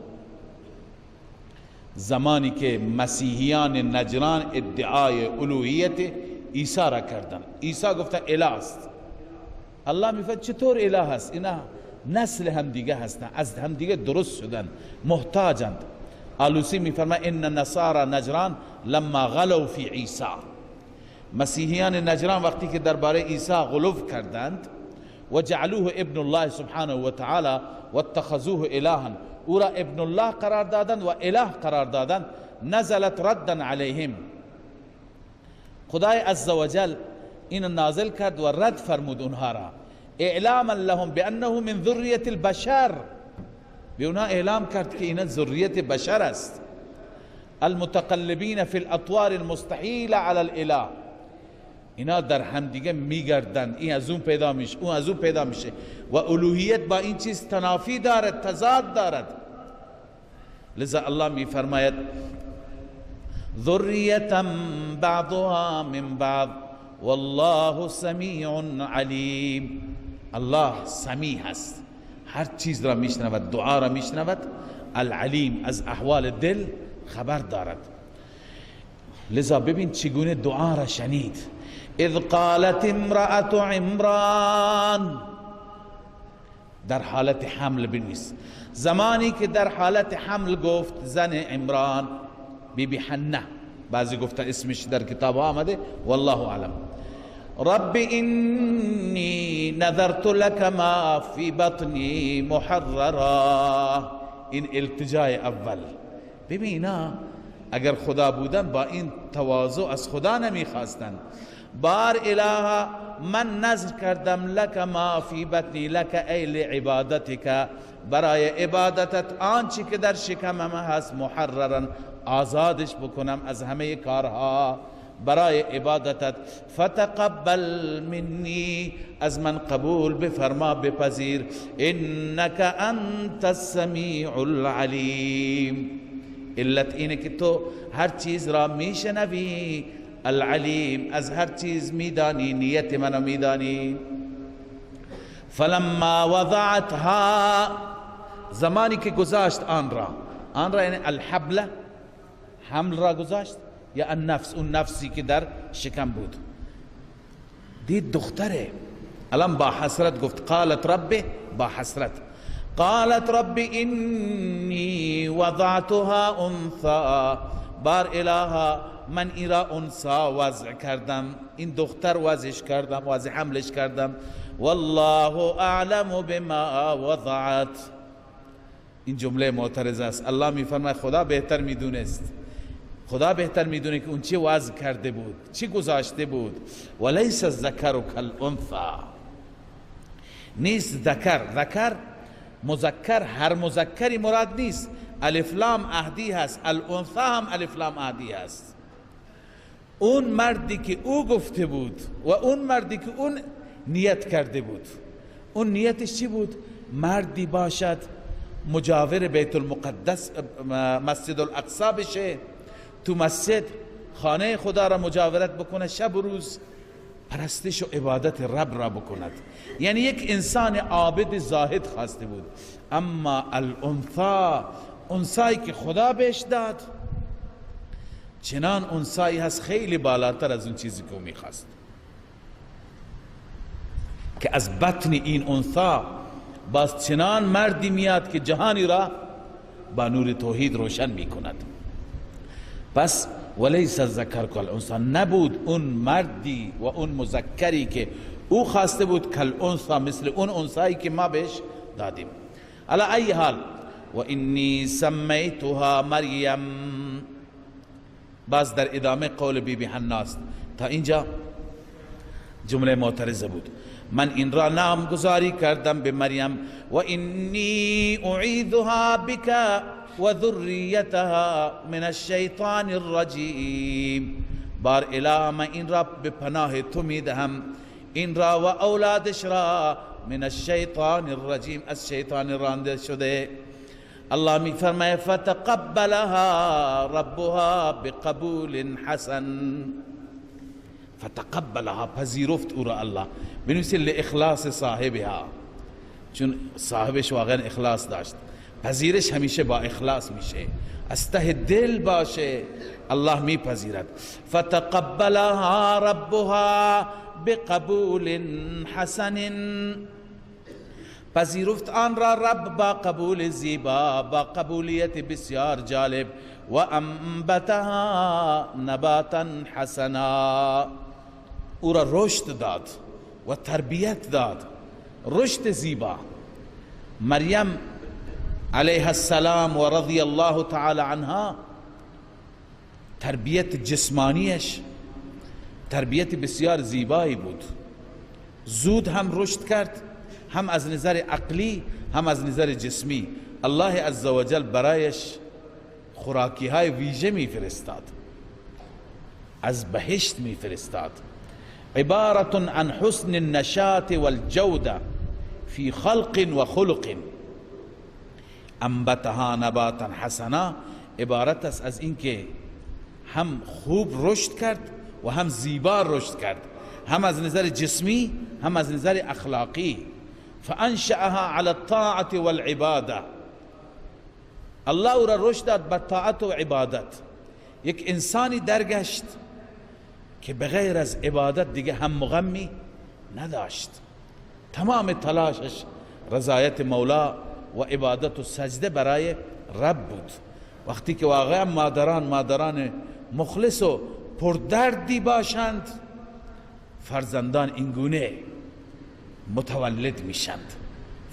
زمانی که مسیحیان نجران ادعای الوهیت عیسی را کردند. عیسی گفته اله است. الله میفرماید چطور اله است؟ اینا نسل هم دیگه هستند، از هم دیگه درست شدن، محتاجند. آلوسی میفرماید ان نصارى نجران لما غلوا فی عیسی، مسیحیان نجران وقتی که درباره عیسی غلو کردند و جعلوه ابن الله سبحانه و تعالی و اتخذوه الها، او را ابن الله قرار دادند و اله قرار دادند، نزلت ردا علیهم، خدای عزوجل این نازل کرد و رد فرمود اونها را، اعلاما لهم بانه من ذریه البشر، به اونها اعلام کرد که این ذریت بشر است. المتقلبین فی الاطوار المستحیل علی الاله، اینا در هم دیگه میگردند، این از اون پیدا میشه، اون از اون پیدا میشه و الوهیت با این چیز تنافی دارد، تضاد دارد. لذا الله میفرماید ذریة بعضها من بعض والله سمیع علیم. الله سمیع هست، هر چیز را میشنود، دعا را میشنود، العلیم، از احوال دل خبر دارد. لذا ببین چگونه دعا را شنید. اذ قالت امرأة عمران، در حالت حمل بنویس، زمانی که در حالت حمل گفت زن عمران، بی بی حنه، بعضی گفته اسمش در کتاب آمده، والله اعلم. رب اینی نذرت لك ما فی بطنی محررا، این التجای اول. ببینا اگر خدا بودن با این تواضع از خدا نمیخواستن. بار اله من نذر کردم لک ما فی بطنی، لک ای لعبادتک، برای عبادتت آنچه که در شکمم هست، محررا آزادش بکنم از همه کارها برای عبادتت. فتقبل منی، از من قبول بفرما، بپذیر. انک انت السمیع العلیم، علت اینه که تو هر چیز را میشنوی، العلیم، از هر چیز میدانی، نیت منو میدانی. فلما وضعتها، زمانی که گذاشت آن را یعنی الحبل، حمل را گذاشت، یا النفس، اون نفسی که در شکم بود، دید دختره. الان با حسرت گفت قالت رب، با حسرت قالت رب اینی وضعتها انثى، بار الها من ایرا انثى وضع کردم، این دختر وضعش کردم، وضع حملش کردم. والله اعلم بما وضعت، این جمله معترض است. الله میفرماید خدا بهتر میدونست. خدا بهتر میدونه که اون چه وضع کرده بود، چی گذاشته بود. ولیس الذکر کالانثی، نیست ذکر مذکر، هر مذکری مراد نیست. الف لام عهدی هست، الانثی هم الف لام عهدی هست. اون مردی که او گفته بود و اون مردی که اون نیت کرده بود، اون نیتش چی بود؟ مردی باشد مجاور بیت المقدس مسجد الاقصی بشه، تو مسجد خانه خدا را مجاورت بکنه، شب و روز پرستش و عبادت رب را بکند. یعنی یک انسان عابد زاهد خواسته بود. اما الانثی، انثایی که خدا بهش داد، چنان انثایی هست خیلی بالاتر از اون چیزی که او میخواست، که از بطن این انثی باز چنان مردی میاد که جهانی را با نور توحید روشن میکند. پس ولیس الذکر کالانثی، نبود اون مردی و اون مذکری که او خواسته بود کالانثی، مثل اون انثایی که ما بهش دادیم. علی ای حال، و انی سمیتها مریم، باز در ادامه قول بی بی حنا است. تا اینجا جمله معترضه بود. من این را نامگذاری کردم به مریم، و انی اعیذها بک و ذریتها من الشیطان الرجیم. بار اله، من این را به پناه تو میدهم، این را و اولادش را، من الشیطان الرجیم، از شیطان رانده شده. الله می فرماید فتقبلها ربها بقبول حسن. فتقبلها، پذیرفت او را الله، بنویسید لاخلاص صاحبها، چون صاحبش واقعا اخلاص داشت. پذیرش همیشه با اخلاص میشه، از ته دل باشه، الله میپذیرد. فتقبلها ربها بقبول حسن، پذیرفت آن را رب با قبول زیبا، با قبولیت بسیار جالب. و انبتها نباتا حسنا، او را رشد داد و تربیت داد، رشد زیبا. مریم علیها السلام و رضی الله تعالی عنها، تربیت جسمانیش تربیت بسیار زیبایی بود. زود هم رشد کرد، هم از نظر عقلی هم از نظر جسمی. الله عزوجل برایش خوراکی های ویژه می فرستاد، از بهشت می فرستاد. عبارت عن حسن النشاط والجودة فی خلق و خلق. انبتها نباتا حسنا، عبارت است از اینکه هم خوب رشد کرد و هم زیبا رشد کرد، هم از نظر جسمی هم از نظر اخلاقی. فانشأها على الطاعة والعبادة، الله او را رشد داد به طاعت و عبادت. یک انسانی درگشت که بغیر از عبادت دیگه هم غمی نداشت، تمام تلاشش رضایت مولا و عبادت و سجده برای رب بود. وقتی که واقعا مادران مخلص و پردردی باشند، فرزندان اینگونه متولد میشند،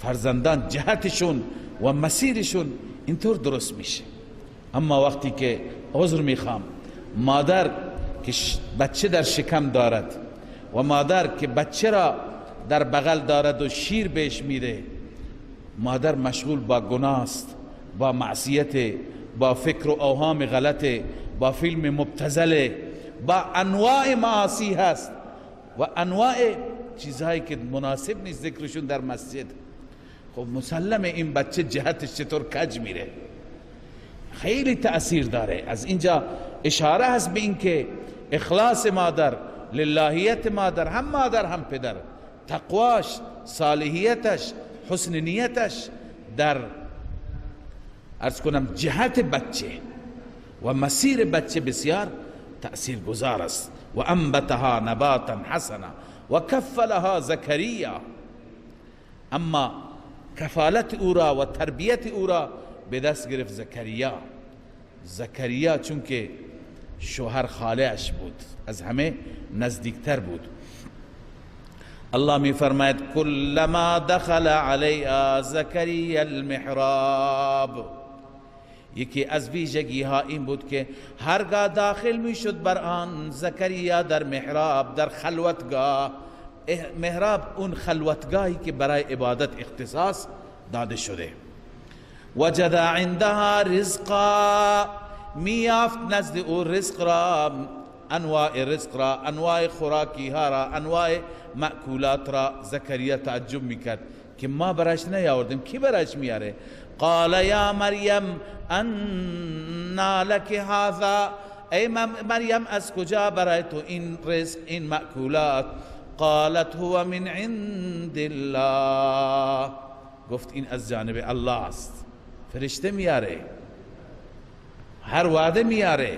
فرزندان جهتشون و مسیرشون اینطور درست میشه. اما وقتی که عذر میخوام، مادر که بچه در شکم دارد و مادر که بچه را در بغل دارد و شیر بهش میده، مادر مشغول با گناه است، با معصیت، با فکر و اوهام غلطه، با فیلم مبتذله، با انواع معاصی هست و انواع چیزهایی که مناسب نیست ذکرشون در مسجد. خب مسلمه این بچه جهتش چطور کج میره، خیلی تأثیر داره. از اینجا اشاره هست به این که اخلاص مادر، للهیت مادر، هم مادر هم پدر، تقواش، صالحیتش، حسن نیتش در عرض کنم جهت بچه و مسیر بچه بسیار تأثیر گذار است. و انبتها نباتا حسنا و کفلها زکریا، اما کفالت او را و تربیت او را به دست گرفت زکریا چون که شوهر خاله‌اش بود، از همه نزدیکتر بود. الله می فرماید کلما دخل علیها زکریا المحراب، یکی از ویژگی ها این بود که هرگاه داخل می شد بر آن زکریا در محراب، در خلوتگاه. محراب اون خلوتگاهی که برای عبادت اختصاص داده شده. وجد عندها رزقا، میافت نزد او رزق را، انواع رزق را، انواع خوراکی ها را، انواع مأکولات را. زکریا تعجب میکرد که ما برایش نیاوردیم، کی برایش میاره؟ قال یا مریم انا لک هذا، ای مریم از کجا برای تو این رزق، این مأکولات؟ قالت هو من عند الله، گفت این از جانب الله است. فرشته میاره، هر وعده میاره.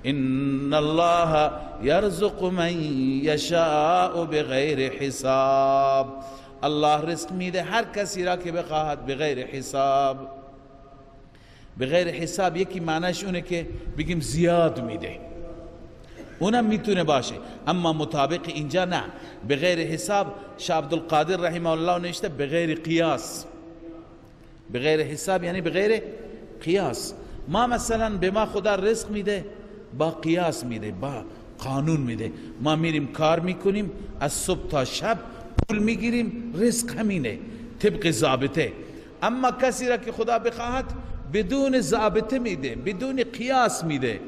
ان الله یرزق من یشاء بغیر حساب، الله رزق میده هر کسی را که بخواهد بغیر حساب. بغیر حساب یکی معنیش اونه که بگیم زیاد میده، اونم میتونه باشه، اما مطابق اینجا نه. بغیر حساب شاه عبدالقادر رحمه الله نوشته بغیر قیاس. بغیر حساب یعنی بغیر قیاس. ما مثلا به ما خدا رزق میده با قیاس میده، با قانون میده. ما میریم کار میکنیم از صبح تا شب پول میگیریم، رزق همینه طبق ضابطه. اما کسی را که خدا بخواهد بدون ضابطه میده، بدون قیاس میده،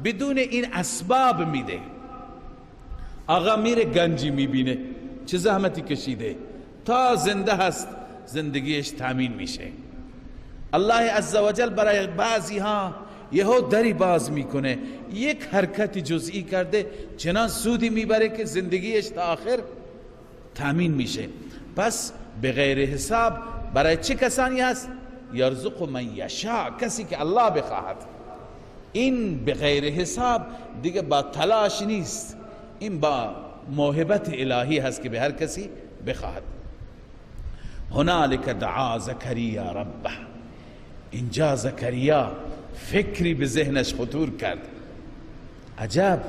بدون این اسباب میده. آقا میره گنجی میبینه، چه زحمتی کشیده، تا زنده هست زندگیش تامین میشه. الله عزوجل برای بعضی ها یهو دری باز میکنه، یک حرکت جزئی کرده چنان سودی میبره که زندگیش تا آخر تامین میشه. پس بغیر حساب برای چه کسانی هست؟ یرزق من یشاء، کسی که الله بخواهد. این بغیر حساب دیگه با تلاش نیست، این با موهبت الهی هست که به هر کسی بخواهد. هنالک دعا زکریا ربه، اینجا زکریا فکری به ذهنش خطور کرد. عجب،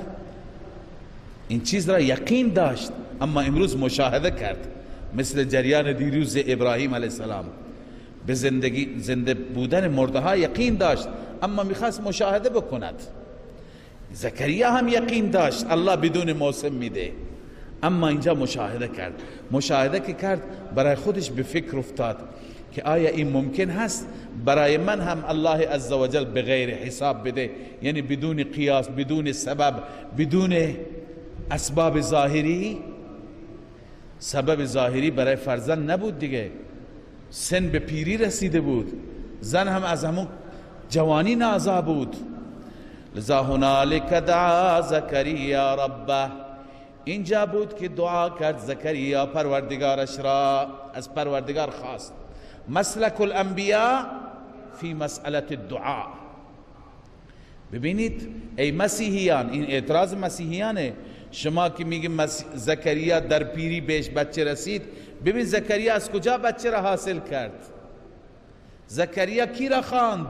این چیز را یقین داشت اما امروز مشاهده کرد، مثل جریان دیروز ابراهیم علیه السلام. به زنده بودن مرده ها یقین داشت اما میخواست مشاهده بکند. زکریا هم یقین داشت الله بدون موسم میده، اما اینجا مشاهده کرد. مشاهده که کرد برای خودش به فکر افتاد که آیا این ممکن هست برای من هم الله عزوجل بغیر حساب بده، یعنی بدون قیاس، بدون سبب، بدون اسباب ظاهری. سبب ظاهری برای فرزند نبود دیگه، سن به پیری رسیده بود، زن هم از همون جوانی نازا بود. لذا هنالک دعا زکریا ربه، اینجا بود که دعا کرد زکریا پروردگارش را، از پروردگار خواست. مسلک الانبیاء فی مسئله الدعاء. ببینید ای مسیحیان، این اعتراض مسیحیانه. شما که میگیم زکریا در پیری بهش بچه رسید، ببین زکریا از کجا بچه را حاصل کرد؟ زکریا کی را خواند؟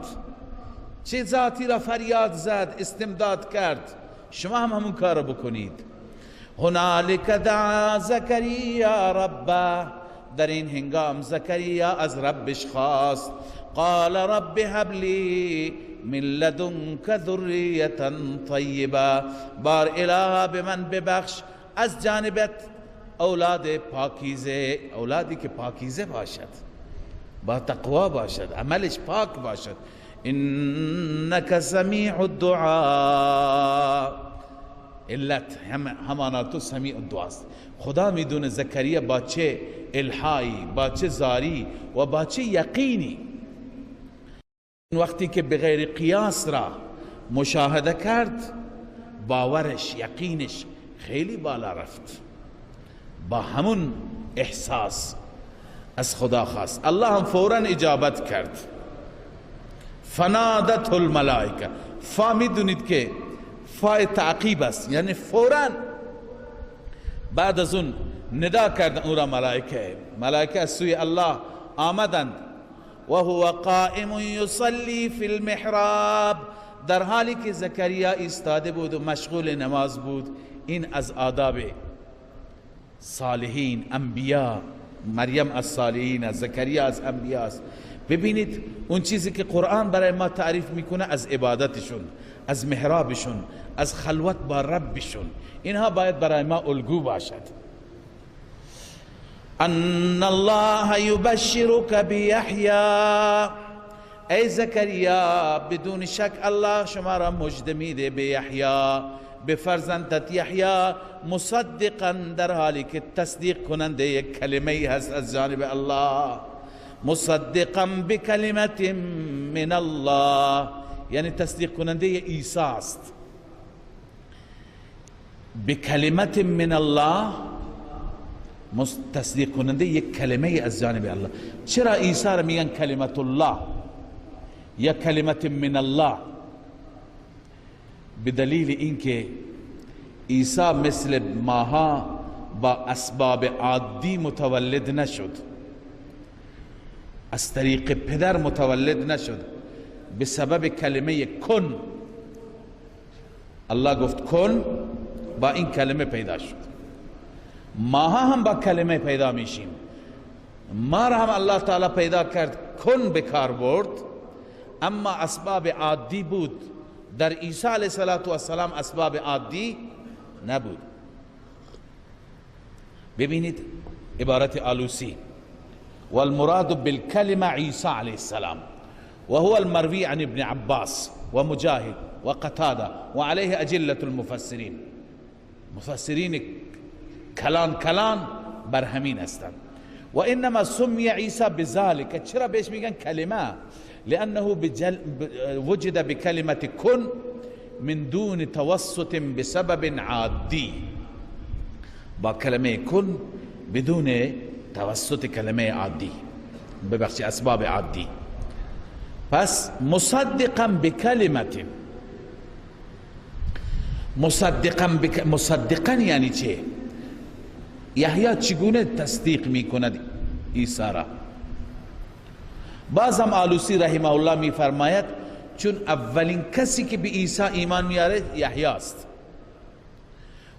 چه ذاتی را فریاد زد، استمداد کرد؟ شما هم همون کار را بکنید. هنالک دعا زکریا ربه، در این هنگام زکریا از ربش خواست. قال رب هب لی من لدنک ذریة طیبه، بار اله به من ببخش از جانبت اولاد پاکیزه، اولادی که پاکیزه باشد، با تقوا باشد، عملش پاک باشد. انک سمیع الدعاء، علت همانا تو سمیع الدعاست. خدا میدونه زکریا با چه الحایی، با چه زاری و با چه یقینی وقتی که بغیر قیاس را مشاهده کرد، باورش، یقینش خیلی بالا رفت. با همون احساس از خدا خواست، الله هم فوراً اجابت کرد. فنادت الملائکه، فا میدونید که فای تعقیب است، یعنی فوراً بعد از اون ندا کرد او را ملائکه. ملائکه از سوی الله آمدند. و هو قائم یصلی فی المحراب، در حالی که زکریا ایستاده بود و مشغول نماز بود. این از آداب صالحین، انبیا. مریم از صالحین است، زکریا از انبیا است. ببینید اون چیزی که قرآن برای ما تعریف میکنه از عبادتشون، از محرابشون، از خلوت با ربشون، اینها باید برای ما الگو باشد. ان الله یبشرک بیحیی، ای زکریا بدون شک الله شما را مژده میده به یحیی، به فرزندت یحیی، مصدقا در حالی که تصدیق کننده یک کلمه هست از جانب الله، مصدقا بکلمت من الله، یعنی تصدیق کننده عیسی است. بکلمت من الله، تصدیق کننده یک کلمه از جانب الله. چرا عیسی را میگن کلمت الله یا کلمت من الله؟ بدلیل اینکه عیسی مثل ماها با اسباب عادی متولد نشد، از طریق پدر متولد نشد، به سبب کلمه کن. الله گفت کن، با این کلمه پیدا شد. ماها هم با کلمه پیدا میشیم. ما را هم الله تعالی پیدا کرد، کن به کار برد، اما اسباب عادی بود. در عیسی علیه السلام اسباب عادی نبود. ببینید عبارت آلوسی: والمراد بالكلمة عيسى عليه السلام وهو المروي عن ابن عباس ومجاهد وقتادة وعليه أجلة المفسرين. مفسرين کلان بر همین هستند. و انما سمی عیسی بذلك، چرا بهش میگن کلمه؟ لانه وجد بكلمة کن من دون توسط بسبب عادی، با کلمه کن بدون توسط کلمه عادی، ببخشی اسباب عادی. پس مصدقا بکلمت، مصدقا یعنی چه؟ یحیی چگونه تصدیق میکند عیسی را؟ بعضم آلوسی رحمه الله میفرماید چون اولین کسی که به عیسی ایمان میاره یحیی است،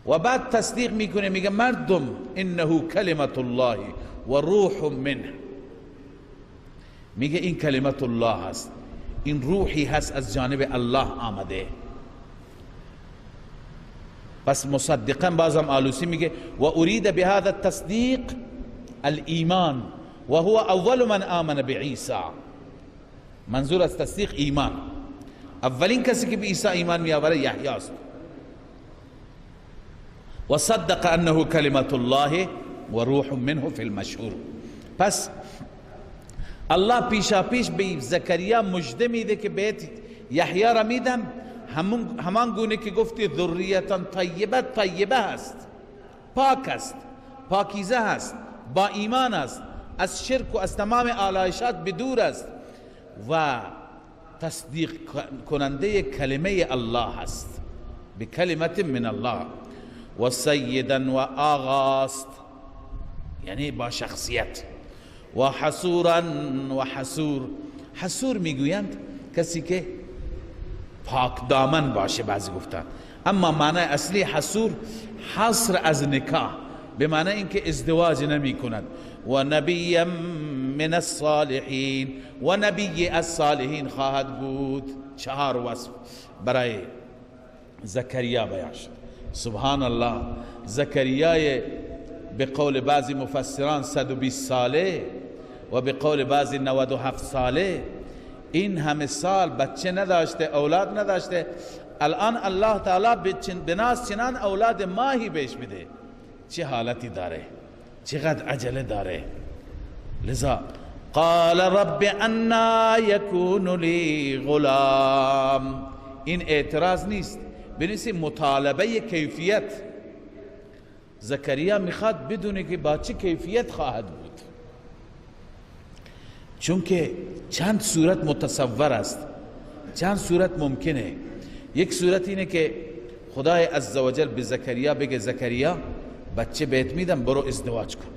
و بعد تصدیق میکنه، میگه مردم انه کلمت الله و روح منه، میگه این کلمت الله هست، این روحی هست از جانب الله آمده. پس مصدقا بازم آلوسی میگه و اريد بهذا التصدیق الایمان و هو اول من آمن بعیسی. منظور از تصدیق ایمان، اولین کسی که به عیسی ایمان میآوره یحیی است. و صدق انه کلمت الله و روح منه فی المشهور. پس الله پیشا پیش به زکریا مژده میده که بهت یحیی را میدم، همان گونه که گفتی ذریتا طیبه هست، پاک است، پاکیزه هست، با ایمان است، از شرک و از تمام آلایشات بدور است و تصدیق کننده کلمه الله هست، به کلمت من الله. و سیدا و آغاست، یعنی با شخصیت. و حسورا و حسور میگویند کسی که پاک دامن باشه، بعضی گفتن، اما معنی اصلی حسور حصر از نکاح، به معنی اینکه ازدواج نمی کند. و نبی من الصالحین، و نبی از صالحین خواهد بود. 4 وصف برای زکریا بیان شد. سبحان الله، زکریای به قول بعضی مفسران 120 ساله و به قول بعضی 97 ساله، این همه سال بچه نداشته، اولاد نداشته، الان الله تعالی به ناز چنان اولاد ماهی بهش بده. چه حالتی داره، چقدر عجله داره. لذا قال رب انا یکون لی غلام، این اعتراض نیست، بنویسی مطالبه کیفیت. زکریا میخواد بدونه که با چه کیفیت خواهد بود، چون که چند صورت متصور است، چند صورت ممکنه. یک صورت اینه که خدای عزوجل به زکریا بگه زکریا بچه بهت میدم، برو ازدواج کن.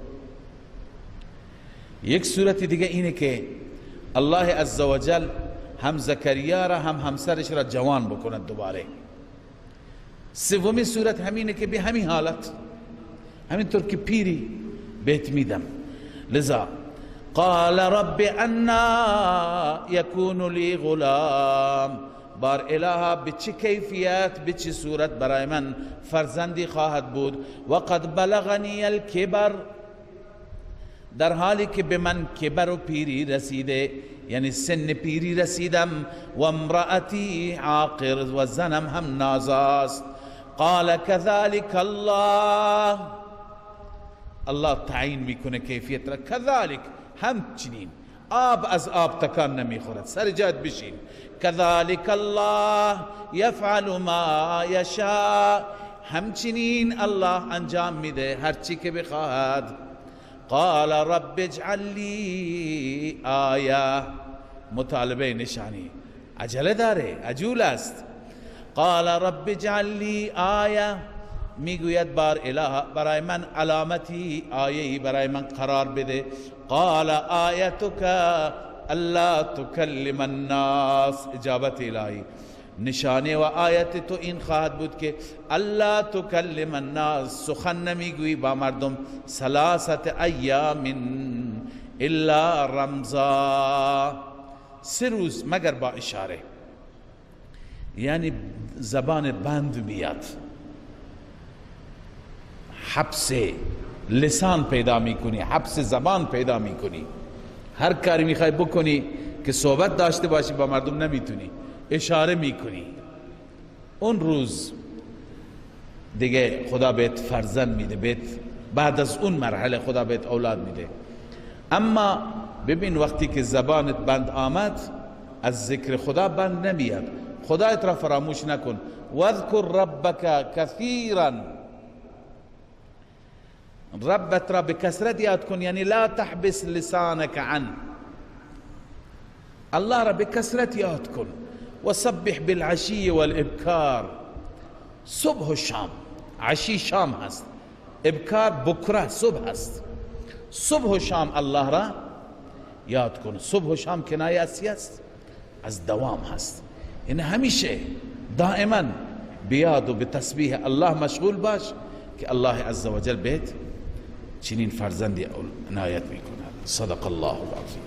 یک صورت دیگه اینه که الله عزوجل هم زکریا را هم همسرش را جوان بکند دوباره. سومی صورت همینه که به همین حالت، همینطور که پیری بهت میدم. لذا قال رب انا يكون لي غلام، بار الها به چه کیفیت به چه صورت برای من فرزندی خواهد بود؟ وقد بلغنی الکبر، در حالی که به من کبر و پیری رسیده، یعنی سن پیری رسیدم. و امرأتی عاقر، و زنم هم نازاست. قال كذلك الله، الله تعیین میکنه کیفیت را. كذلك، همچنین آب از آب تکان نمیخورد، سر جات بشین. كذلك الله يفعل ما يشاء، همچنین الله انجام میده هر چی که بخواهد. قال رب اجعل لي آیه، مطالبه نشانی، عجله داره، عجول است. قال رب اجعل لي آیه، میگوید بار اله برای من علامتی، آیه‌ای برای من قرار بده. قال آیتک الا تکلم الناس، اجابت الهی، نشانه و آیت تو این خواهد بود که الا تکلم الناس، سخن نمیگویی با مردم، ثلاثه ایام الا رمزا، 3 روز مگر با اشاره، یعنی زبان بند بیاد، حبس لسان پیدا میکنی، حبس زبان پیدا میکنی، هر کاری میخوای بکنی که صحبت داشته باشی با مردم نمیتونی، اشاره میکنی. اون روز دیگه خدا بهت فرزند میده، بهت بعد از اون مرحله خدا بهت اولاد میده. اما ببین وقتی که زبانت بند آمد، از ذکر خدا بند نمیاد. خدایت را فراموش نکن. واذکر ربک کثیرا، ربت را به کثرت یاد کن، یعنی لا تحبس لسانک عن، الله را به کثرت یاد کن. وسبح بالعشی والابکار، صبح و شام، عشی شام هست، ابکار بکره صبح هست. صبح و شام الله را یاد کن. صبح و شام کنایه است از دوام هست، یعنی همیشه دائما بیاد و به تسبیح الله مشغول باش که الله عزوجل بهت چنین فرزندی عنایت میکند. صدق الله العظیم.